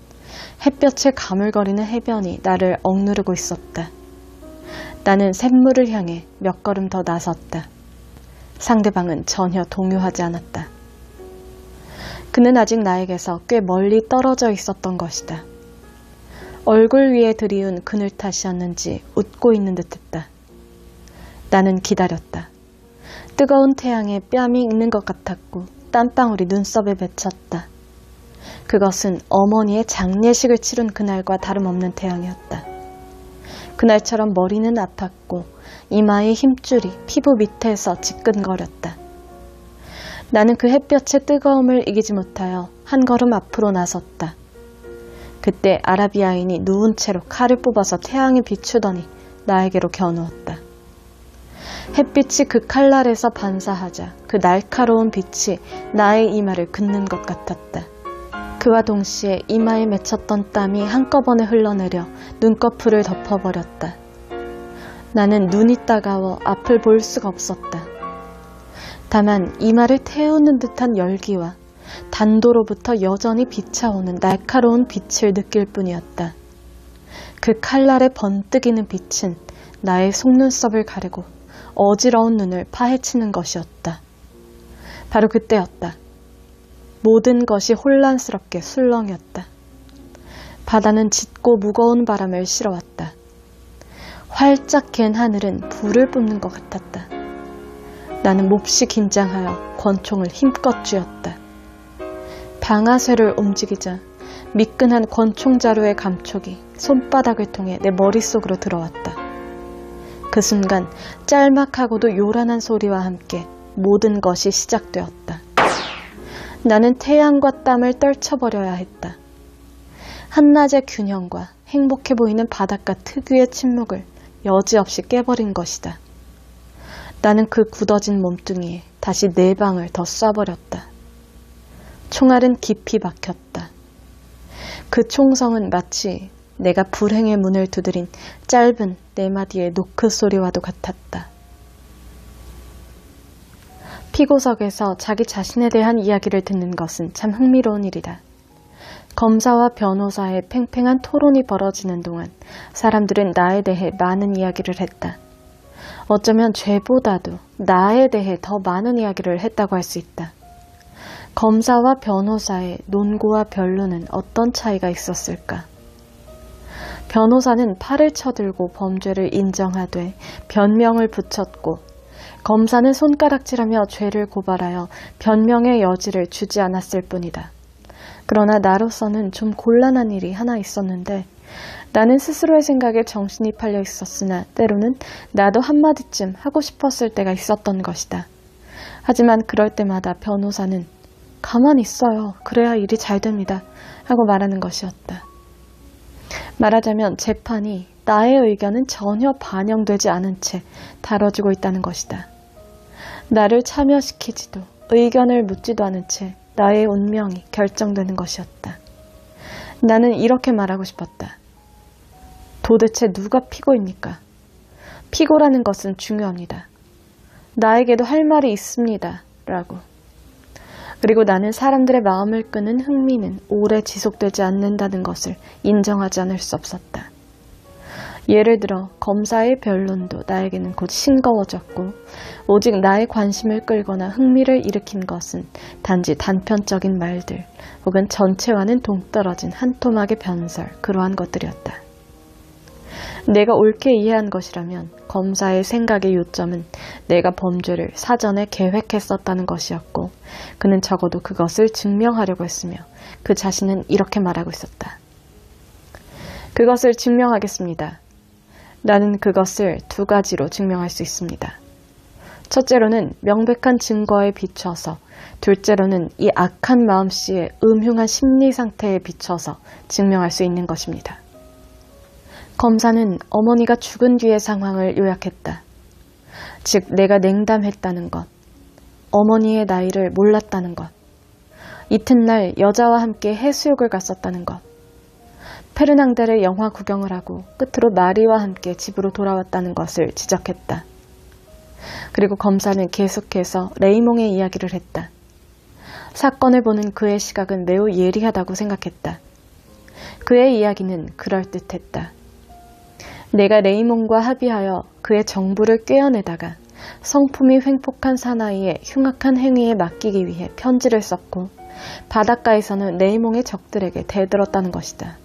햇볕에 가물거리는 해변이 나를 억누르고 있었다. 나는 샘물을 향해 몇 걸음 더 나섰다. 상대방은 전혀 동요하지 않았다. 그는 아직 나에게서 꽤 멀리 떨어져 있었던 것이다. 얼굴 위에 들이운 그늘 탓이었는지 웃고 있는 듯했다. 나는 기다렸다. 뜨거운 태양에 뺨이 익는 것 같았고 땀방울이 눈썹에 맺혔다. 그것은 어머니의 장례식을 치른 그날과 다름없는 태양이었다. 그날처럼 머리는 아팠고 이마의 힘줄이 피부 밑에서 지끈거렸다. 나는 그 햇볕의 뜨거움을 이기지 못하여 한 걸음 앞으로 나섰다. 그때 아라비아인이 누운 채로 칼을 뽑아서 태양에 비추더니 나에게로 겨누었다. 햇빛이 그 칼날에서 반사하자 그 날카로운 빛이 나의 이마를 긋는 것 같았다. 그와 동시에 이마에 맺혔던 땀이 한꺼번에 흘러내려 눈꺼풀을 덮어버렸다. 나는 눈이 따가워 앞을 볼 수가 없었다. 다만 이마를 태우는 듯한 열기와 단도로부터 여전히 비차오는 날카로운 빛을 느낄 뿐이었다. 그 칼날에 번뜩이는 빛은 나의 속눈썹을 가리고 어지러운 눈을 파헤치는 것이었다. 바로 그때였다. 모든 것이 혼란스럽게 술렁였다. 바다는 짙고 무거운 바람을 실어왔다. 활짝 갠 하늘은 불을 뿜는 것 같았다. 나는 몹시 긴장하여 권총을 힘껏 쥐었다. 방아쇠를 움직이자 미끈한 권총 자루의 감촉이 손바닥을 통해 내 머릿속으로 들어왔다. 그 순간 짤막하고도 요란한 소리와 함께 모든 것이 시작되었다. 나는 태양과 땀을 떨쳐버려야 했다. 한낮의 균형과 행복해 보이는 바닷가 특유의 침묵을 여지없이 깨버린 것이다. 나는 그 굳어진 몸뚱이에 다시 4방을 더 쏴버렸다. 총알은 깊이 박혔다. 그 총성은 마치 내가 불행의 문을 두드린 짧은 4마디의 노크 소리와도 같았다. 피고석에서 자기 자신에 대한 이야기를 듣는 것은 참 흥미로운 일이다. 검사와 변호사의 팽팽한 토론이 벌어지는 동안 사람들은 나에 대해 많은 이야기를 했다. 어쩌면 죄보다도 나에 대해 더 많은 이야기를 했다고 할 수 있다. 검사와 변호사의 논고와 변론은 어떤 차이가 있었을까? 변호사는 팔을 쳐들고 범죄를 인정하되 변명을 붙였고, 검사는 손가락질하며 죄를 고발하여 변명의 여지를 주지 않았을 뿐이다. 그러나 나로서는 좀 곤란한 일이 하나 있었는데, 나는 스스로의 생각에 정신이 팔려 있었으나 때로는 나도 한마디쯤 하고 싶었을 때가 있었던 것이다. 하지만 그럴 때마다 변호사는 가만히 있어요. 그래야 일이 잘 됩니다. 하고 말하는 것이었다. 말하자면 재판이 나의 의견은 전혀 반영되지 않은 채 다뤄지고 있다는 것이다. 나를 참여시키지도 의견을 묻지도 않은 채 나의 운명이 결정되는 것이었다. 나는 이렇게 말하고 싶었다. 도대체 누가 피고입니까? 피고라는 것은 중요합니다. 나에게도 할 말이 있습니다. 라고. 그리고 나는 사람들의 마음을 끄는 흥미는 오래 지속되지 않는다는 것을 인정하지 않을 수 없었다. 예를 들어 검사의 변론도 나에게는 곧 싱거워졌고, 오직 나의 관심을 끌거나 흥미를 일으킨 것은 단지 단편적인 말들 혹은 전체와는 동떨어진 한 토막의 변설, 그러한 것들이었다. 내가 옳게 이해한 것이라면 검사의 생각의 요점은 내가 범죄를 사전에 계획했었다는 것이었고, 그는 적어도 그것을 증명하려고 했으며 그 자신은 이렇게 말하고 있었다. 그것을 증명하겠습니다. 나는 그것을 2가지로 증명할 수 있습니다. 첫째로는 명백한 증거에 비춰서, 둘째로는 이 악한 마음씨의 음흉한 심리 상태에 비춰서 증명할 수 있는 것입니다. 검사는 어머니가 죽은 뒤의 상황을 요약했다. 즉, 내가 냉담했다는 것, 어머니의 나이를 몰랐다는 것, 이튿날 여자와 함께 해수욕을 갔었다는 것, 페르낭데르 영화 구경을 하고 끝으로 마리와 함께 집으로 돌아왔다는 것을 지적했다. 그리고 검사는 계속해서 레이몽의 이야기를 했다. 사건을 보는 그의 시각은 매우 예리하다고 생각했다. 그의 이야기는 그럴듯했다. 내가 레이몽과 합의하여 그의 정부를 꿰어내다가 성품이 횡폭한 사나이의 흉악한 행위에 맡기기 위해 편지를 썼고, 바닷가에서는 레이몽의 적들에게 대들었다는 것이다.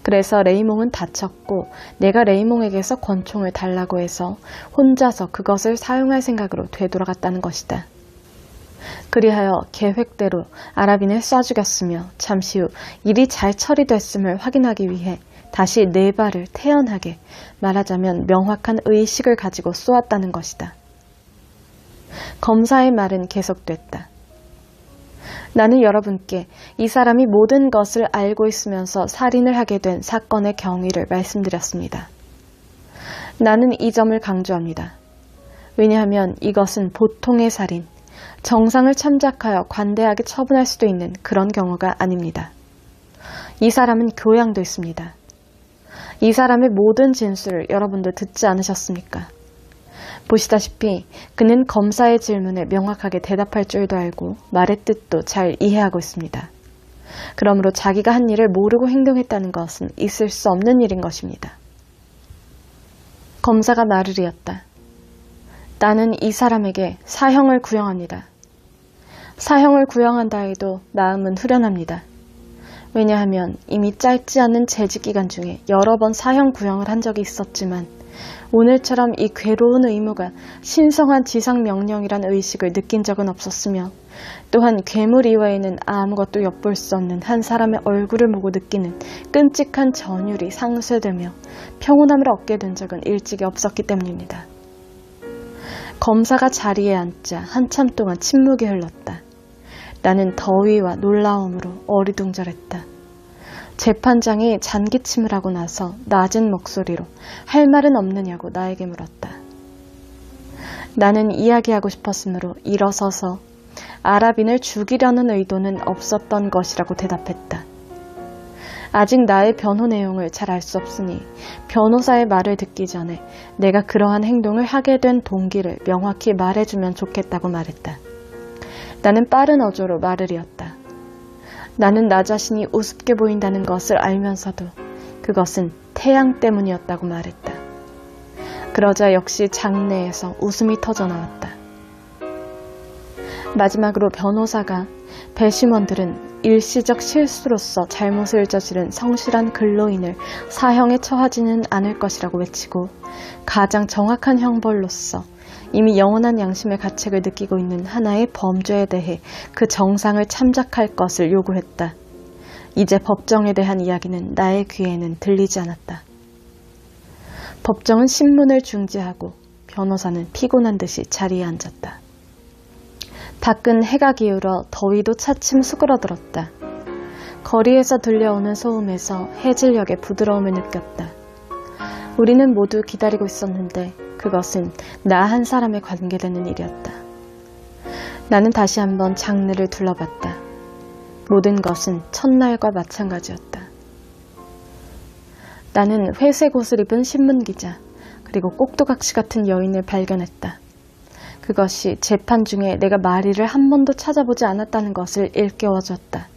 그래서 레이몽은 다쳤고, 내가 레이몽에게서 권총을 달라고 해서 혼자서 그것을 사용할 생각으로 되돌아갔다는 것이다. 그리하여 계획대로 아랍인을 쏴 죽였으며 잠시 후 일이 잘 처리됐음을 확인하기 위해 다시 4발을 태연하게, 말하자면 명확한 의식을 가지고 쏘았다는 것이다. 검사의 말은 계속됐다. 나는 여러분께 이 사람이 모든 것을 알고 있으면서 살인을 하게 된 사건의 경위를 말씀드렸습니다. 나는 이 점을 강조합니다. 왜냐하면 이것은 보통의 살인, 정상을 참작하여 관대하게 처분할 수도 있는 그런 경우가 아닙니다. 이 사람은 교양도 있습니다. 이 사람의 모든 진술을 여러분도 듣지 않으셨습니까? 보시다시피 그는 검사의 질문에 명확하게 대답할 줄도 알고 말의 뜻도 잘 이해하고 있습니다. 그러므로 자기가 한 일을 모르고 행동했다는 것은 있을 수 없는 일인 것입니다. 검사가 말을 이었다. 나는 이 사람에게 사형을 구형합니다. 사형을 구형한다 해도 마음은 후련합니다. 왜냐하면 이미 짧지 않은 재직 기간 중에 여러 번 사형 구형을 한 적이 있었지만 오늘처럼 이 괴로운 의무가 신성한 지상명령이란 의식을 느낀 적은 없었으며 또한 괴물 이외에는 아무것도 엿볼 수 없는 한 사람의 얼굴을 보고 느끼는 끔찍한 전율이 상쇄되며 평온함을 얻게 된 적은 일찍이 없었기 때문입니다. 검사가 자리에 앉자 한참 동안 침묵이 흘렀다. 나는 더위와 놀라움으로 어리둥절했다. 재판장이 잔기침을 하고 나서 낮은 목소리로 할 말은 없느냐고 나에게 물었다. 나는 이야기하고 싶었으므로 일어서서 아랍인을 죽이려는 의도는 없었던 것이라고 대답했다. 아직 나의 변호 내용을 잘 알 수 없으니 변호사의 말을 듣기 전에 내가 그러한 행동을 하게 된 동기를 명확히 말해주면 좋겠다고 말했다. 나는 빠른 어조로 말을 이었다. 나는 나 자신이 우습게 보인다는 것을 알면서도 그것은 태양 때문이었다고 말했다. 그러자 역시 장내에서 웃음이 터져나왔다. 마지막으로 변호사가 배심원들은 일시적 실수로서 잘못을 저지른 성실한 근로인을 사형에 처하지는 않을 것이라고 외치고 가장 정확한 형벌로서 이미 영원한 양심의 가책을 느끼고 있는 하나의 범죄에 대해 그 정상을 참작할 것을 요구했다. 이제 법정에 대한 이야기는 나의 귀에는 들리지 않았다. 법정은 신문을 중지하고 변호사는 피곤한 듯이 자리에 앉았다. 밖은 해가 기울어 더위도 차츰 수그러들었다. 거리에서 들려오는 소음에서 해질녘의 부드러움을 느꼈다. 우리는 모두 기다리고 있었는데 그것은 나 한 사람에 관계되는 일이었다. 나는 다시 한번 장내를 둘러봤다. 모든 것은 첫날과 마찬가지였다. 나는 회색 옷을 입은 신문기자 그리고 꼭두각시 같은 여인을 발견했다. 그것이 재판 중에 내가 마리를 한 번도 찾아보지 않았다는 것을 일깨워줬다.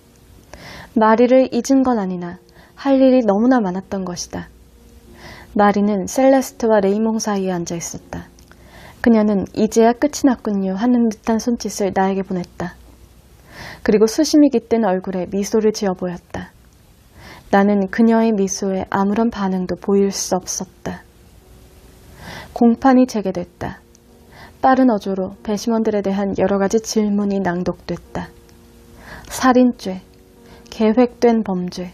마리를 잊은 건 아니나 할 일이 너무나 많았던 것이다. 마리는 셀레스트와 레이몽 사이에 앉아 있었다. 그녀는 이제야 끝이 났군요 하는 듯한 손짓을 나에게 보냈다. 그리고 수심이 깃든 얼굴에 미소를 지어 보였다. 나는 그녀의 미소에 아무런 반응도 보일 수 없었다. 공판이 재개됐다. 빠른 어조로 배심원들에 대한 여러 가지 질문이 낭독됐다. 살인죄, 계획된 범죄,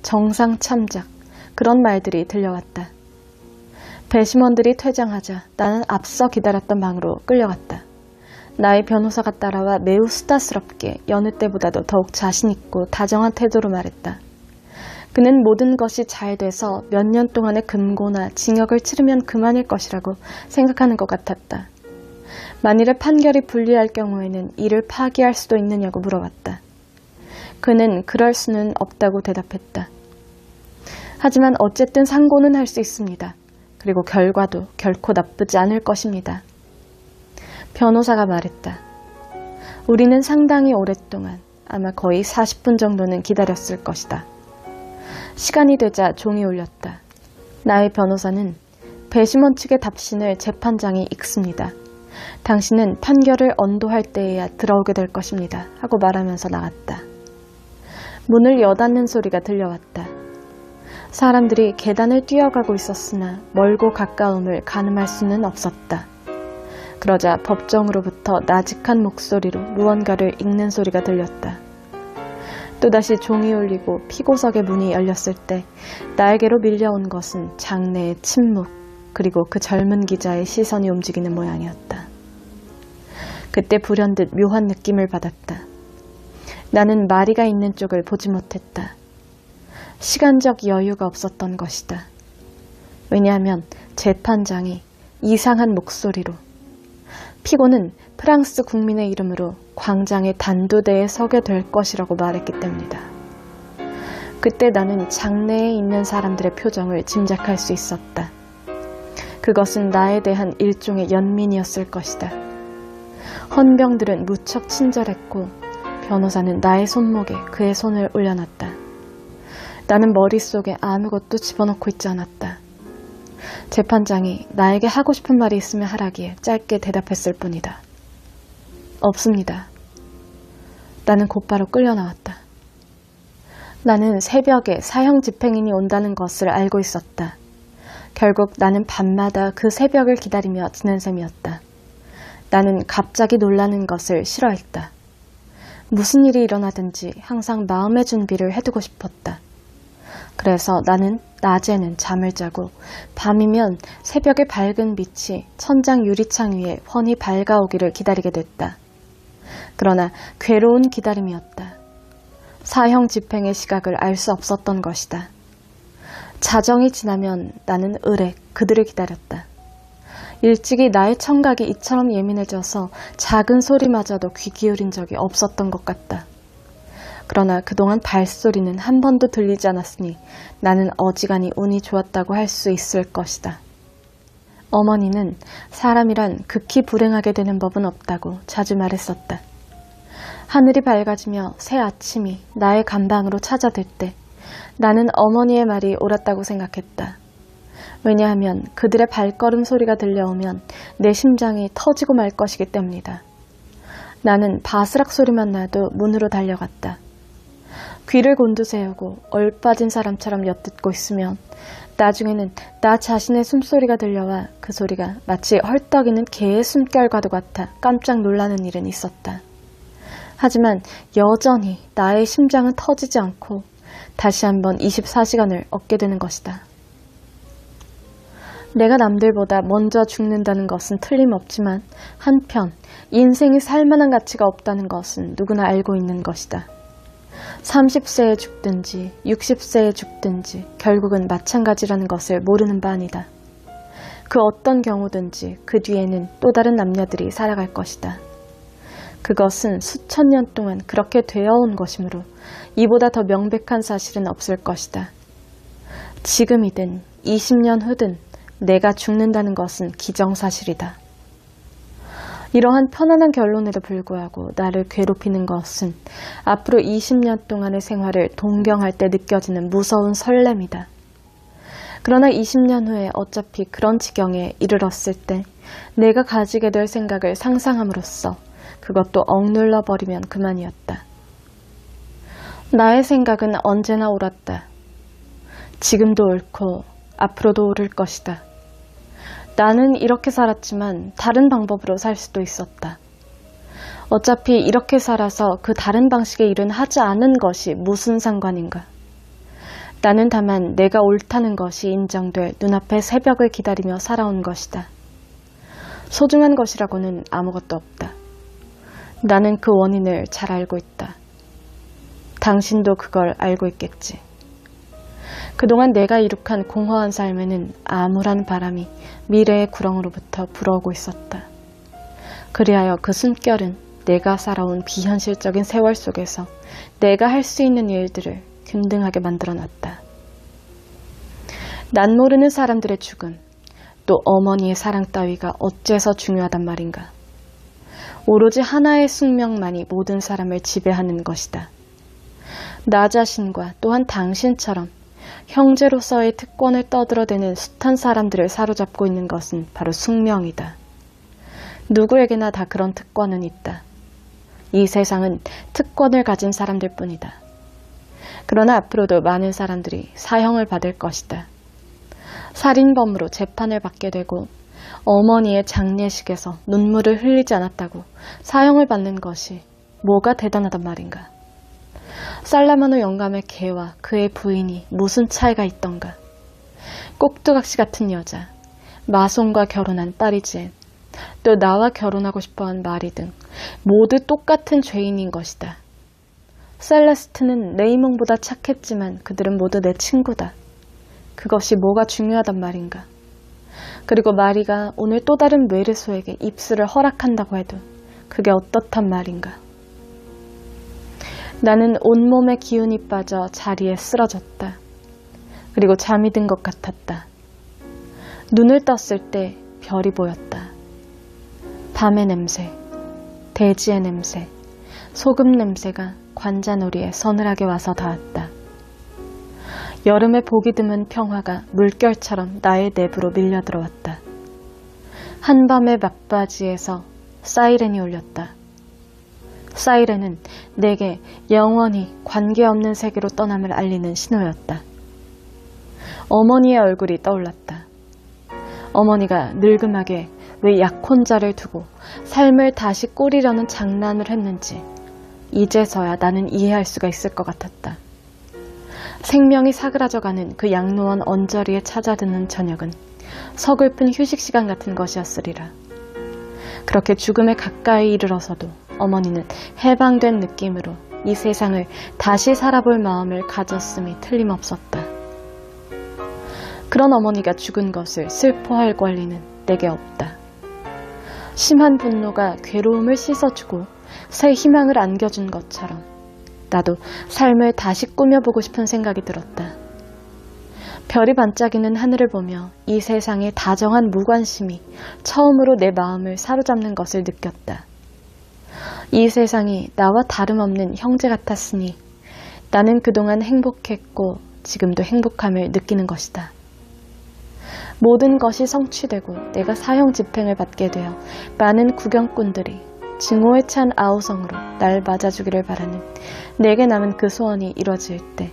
정상 참작, 그런 말들이 들려왔다. 배심원들이 퇴장하자 나는 앞서 기다렸던 방으로 끌려갔다. 나의 변호사가 따라와 매우 수다스럽게 여느 때보다도 더욱 자신있고 다정한 태도로 말했다. 그는 모든 것이 잘 돼서 몇 년 동안의 금고나 징역을 치르면 그만일 것이라고 생각하는 것 같았다. 만일에 판결이 불리할 경우에는 이를 파기할 수도 있느냐고 물어봤다. 그는 그럴 수는 없다고 대답했다. 하지만 어쨌든 상고는 할 수 있습니다. 그리고 결과도 결코 나쁘지 않을 것입니다. 변호사가 말했다. 우리는 상당히 오랫동안, 아마 거의 40분 정도는 기다렸을 것이다. 시간이 되자 종이 울렸다. 나의 변호사는 배심원 측의 답신을 재판장이 읽습니다. 당신은 판결을 언도할 때에야 들어오게 될 것입니다. 하고 말하면서 나갔다. 문을 여닫는 소리가 들려왔다. 사람들이 계단을 뛰어가고 있었으나 멀고 가까움을 가늠할 수는 없었다. 그러자 법정으로부터 나직한 목소리로 무언가를 읽는 소리가 들렸다. 또다시 종이 울리고 피고석의 문이 열렸을 때 나에게로 밀려온 것은 장내의 침묵 그리고 그 젊은 기자의 시선이 움직이는 모양이었다. 그때 불현듯 묘한 느낌을 받았다. 나는 마리가 있는 쪽을 보지 못했다. 시간적 여유가 없었던 것이다. 왜냐하면 재판장이 이상한 목소리로 피고는 프랑스 국민의 이름으로 광장의 단두대에 서게 될 것이라고 말했기 때문이다. 그때 나는 장내에 있는 사람들의 표정을 짐작할 수 있었다. 그것은 나에 대한 일종의 연민이었을 것이다. 헌병들은 무척 친절했고 변호사는 나의 손목에 그의 손을 올려놨다. 나는 머릿속에 아무것도 집어넣고 있지 않았다. 재판장이 나에게 하고 싶은 말이 있으면 하라기에 짧게 대답했을 뿐이다. 없습니다. 나는 곧바로 끌려 나왔다. 나는 새벽에 사형 집행인이 온다는 것을 알고 있었다. 결국 나는 밤마다 그 새벽을 기다리며 지낸 셈이었다. 나는 갑자기 놀라는 것을 싫어했다. 무슨 일이 일어나든지 항상 마음의 준비를 해두고 싶었다. 그래서 나는 낮에는 잠을 자고 밤이면 새벽의 밝은 빛이 천장 유리창 위에 훤히 밝아오기를 기다리게 됐다. 그러나 괴로운 기다림이었다. 사형 집행의 시각을 알 수 없었던 것이다. 자정이 지나면 나는 의례 그들을 기다렸다. 일찍이 나의 청각이 이처럼 예민해져서 작은 소리마저도 귀 기울인 적이 없었던 것 같다. 그러나 그동안 발소리는 한 번도 들리지 않았으니 나는 어지간히 운이 좋았다고 할 수 있을 것이다. 어머니는 사람이란 극히 불행하게 되는 법은 없다고 자주 말했었다. 하늘이 밝아지며 새 아침이 나의 감방으로 찾아들 때 나는 어머니의 말이 옳았다고 생각했다. 왜냐하면 그들의 발걸음 소리가 들려오면 내 심장이 터지고 말 것이기 때문이다. 나는 바스락 소리만 나도 문으로 달려갔다. 귀를 곤두세우고 얼빠진 사람처럼 엿듣고 있으면 나중에는 나 자신의 숨소리가 들려와 그 소리가 마치 헐떡이는 개의 숨결과도 같아 깜짝 놀라는 일은 있었다. 하지만 여전히 나의 심장은 터지지 않고 다시 한번 24시간을 얻게 되는 것이다. 내가 남들보다 먼저 죽는다는 것은 틀림없지만 한편 인생이 살만한 가치가 없다는 것은 누구나 알고 있는 것이다. 30세에 죽든지 60세에 죽든지 결국은 마찬가지라는 것을 모르는 바 아니다. 그 어떤 경우든지 그 뒤에는 또 다른 남녀들이 살아갈 것이다. 그것은 수천 년 동안 그렇게 되어온 것이므로 이보다 더 명백한 사실은 없을 것이다. 지금이든 20년 후든 내가 죽는다는 것은 기정사실이다. 이러한 편안한 결론에도 불구하고 나를 괴롭히는 것은 앞으로 20년 동안의 생활을 동경할 때 느껴지는 무서운 설렘이다. 그러나 20년 후에 어차피 그런 지경에 이르렀을 때 내가 가지게 될 생각을 상상함으로써 그것도 억눌러 버리면 그만이었다. 나의 생각은 언제나 옳았다. 지금도 옳고 앞으로도 옳을 것이다. 나는 이렇게 살았지만 다른 방법으로 살 수도 있었다. 어차피 이렇게 살아서 그 다른 방식의 일은 하지 않은 것이 무슨 상관인가. 나는 다만 내가 옳다는 것이 인정될 눈앞의 새벽을 기다리며 살아온 것이다. 소중한 것이라고는 아무것도 없다. 나는 그 원인을 잘 알고 있다. 당신도 그걸 알고 있겠지. 그동안 내가 이룩한 공허한 삶에는 암울한 바람이 미래의 구렁으로부터 불어오고 있었다. 그리하여 그 숨결은 내가 살아온 비현실적인 세월 속에서 내가 할 수 있는 일들을 균등하게 만들어놨다. 난 모르는 사람들의 죽음, 또 어머니의 사랑 따위가 어째서 중요하단 말인가. 오로지 하나의 숙명만이 모든 사람을 지배하는 것이다. 나 자신과 또한 당신처럼 형제로서의 특권을 떠들어대는 숱한 사람들을 사로잡고 있는 것은 바로 숙명이다. 누구에게나 다 그런 특권은 있다. 이 세상은 특권을 가진 사람들 뿐이다. 그러나 앞으로도 많은 사람들이 사형을 받을 것이다. 살인범으로 재판을 받게 되고 어머니의 장례식에서 눈물을 흘리지 않았다고 사형을 받는 것이 뭐가 대단하단 말인가. 살라마노 영감의 개와 그의 부인이 무슨 차이가 있던가. 꼭두각시 같은 여자, 마송과 결혼한 파리지엔, 또 나와 결혼하고 싶어한 마리 등 모두 똑같은 죄인인 것이다. 셀레스트는 레이몽보다 착했지만 그들은 모두 내 친구다. 그것이 뭐가 중요하단 말인가. 그리고 마리가 오늘 또 다른 메르소에게 입술을 허락한다고 해도 그게 어떻단 말인가. 나는 온몸에 기운이 빠져 자리에 쓰러졌다. 그리고 잠이 든 것 같았다. 눈을 떴을 때 별이 보였다. 밤의 냄새, 대지의 냄새, 소금 냄새가 관자놀이에 서늘하게 와서 닿았다. 여름에 보기 드문 평화가 물결처럼 나의 내부로 밀려 들어왔다. 한밤의 막바지에서 사이렌이 울렸다. 사이렌은 내게 영원히 관계없는 세계로 떠남을 알리는 신호였다. 어머니의 얼굴이 떠올랐다. 어머니가 늙음하게 왜 약혼자를 두고 삶을 다시 꾸리려는 장난을 했는지 이제서야 나는 이해할 수가 있을 것 같았다. 생명이 사그라져가는 그 양로원 언저리에 찾아드는 저녁은 서글픈 휴식 시간 같은 것이었으리라. 그렇게 죽음에 가까이 이르러서도 어머니는 해방된 느낌으로 이 세상을 다시 살아볼 마음을 가졌음이 틀림없었다. 그런 어머니가 죽은 것을 슬퍼할 권리는 내게 없다. 심한 분노가 괴로움을 씻어주고 새 희망을 안겨준 것처럼 나도 삶을 다시 꾸며보고 싶은 생각이 들었다. 별이 반짝이는 하늘을 보며 이 세상의 다정한 무관심이 처음으로 내 마음을 사로잡는 것을 느꼈다. 이 세상이 나와 다름없는 형제 같았으니 나는 그동안 행복했고 지금도 행복함을 느끼는 것이다. 모든 것이 성취되고 내가 사형 집행을 받게 되어 많은 구경꾼들이 증오에 찬 아우성으로 날 맞아주기를 바라는 내게 남은 그 소원이 이루어질 때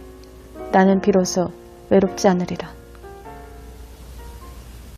나는 비로소 외롭지 않으리라.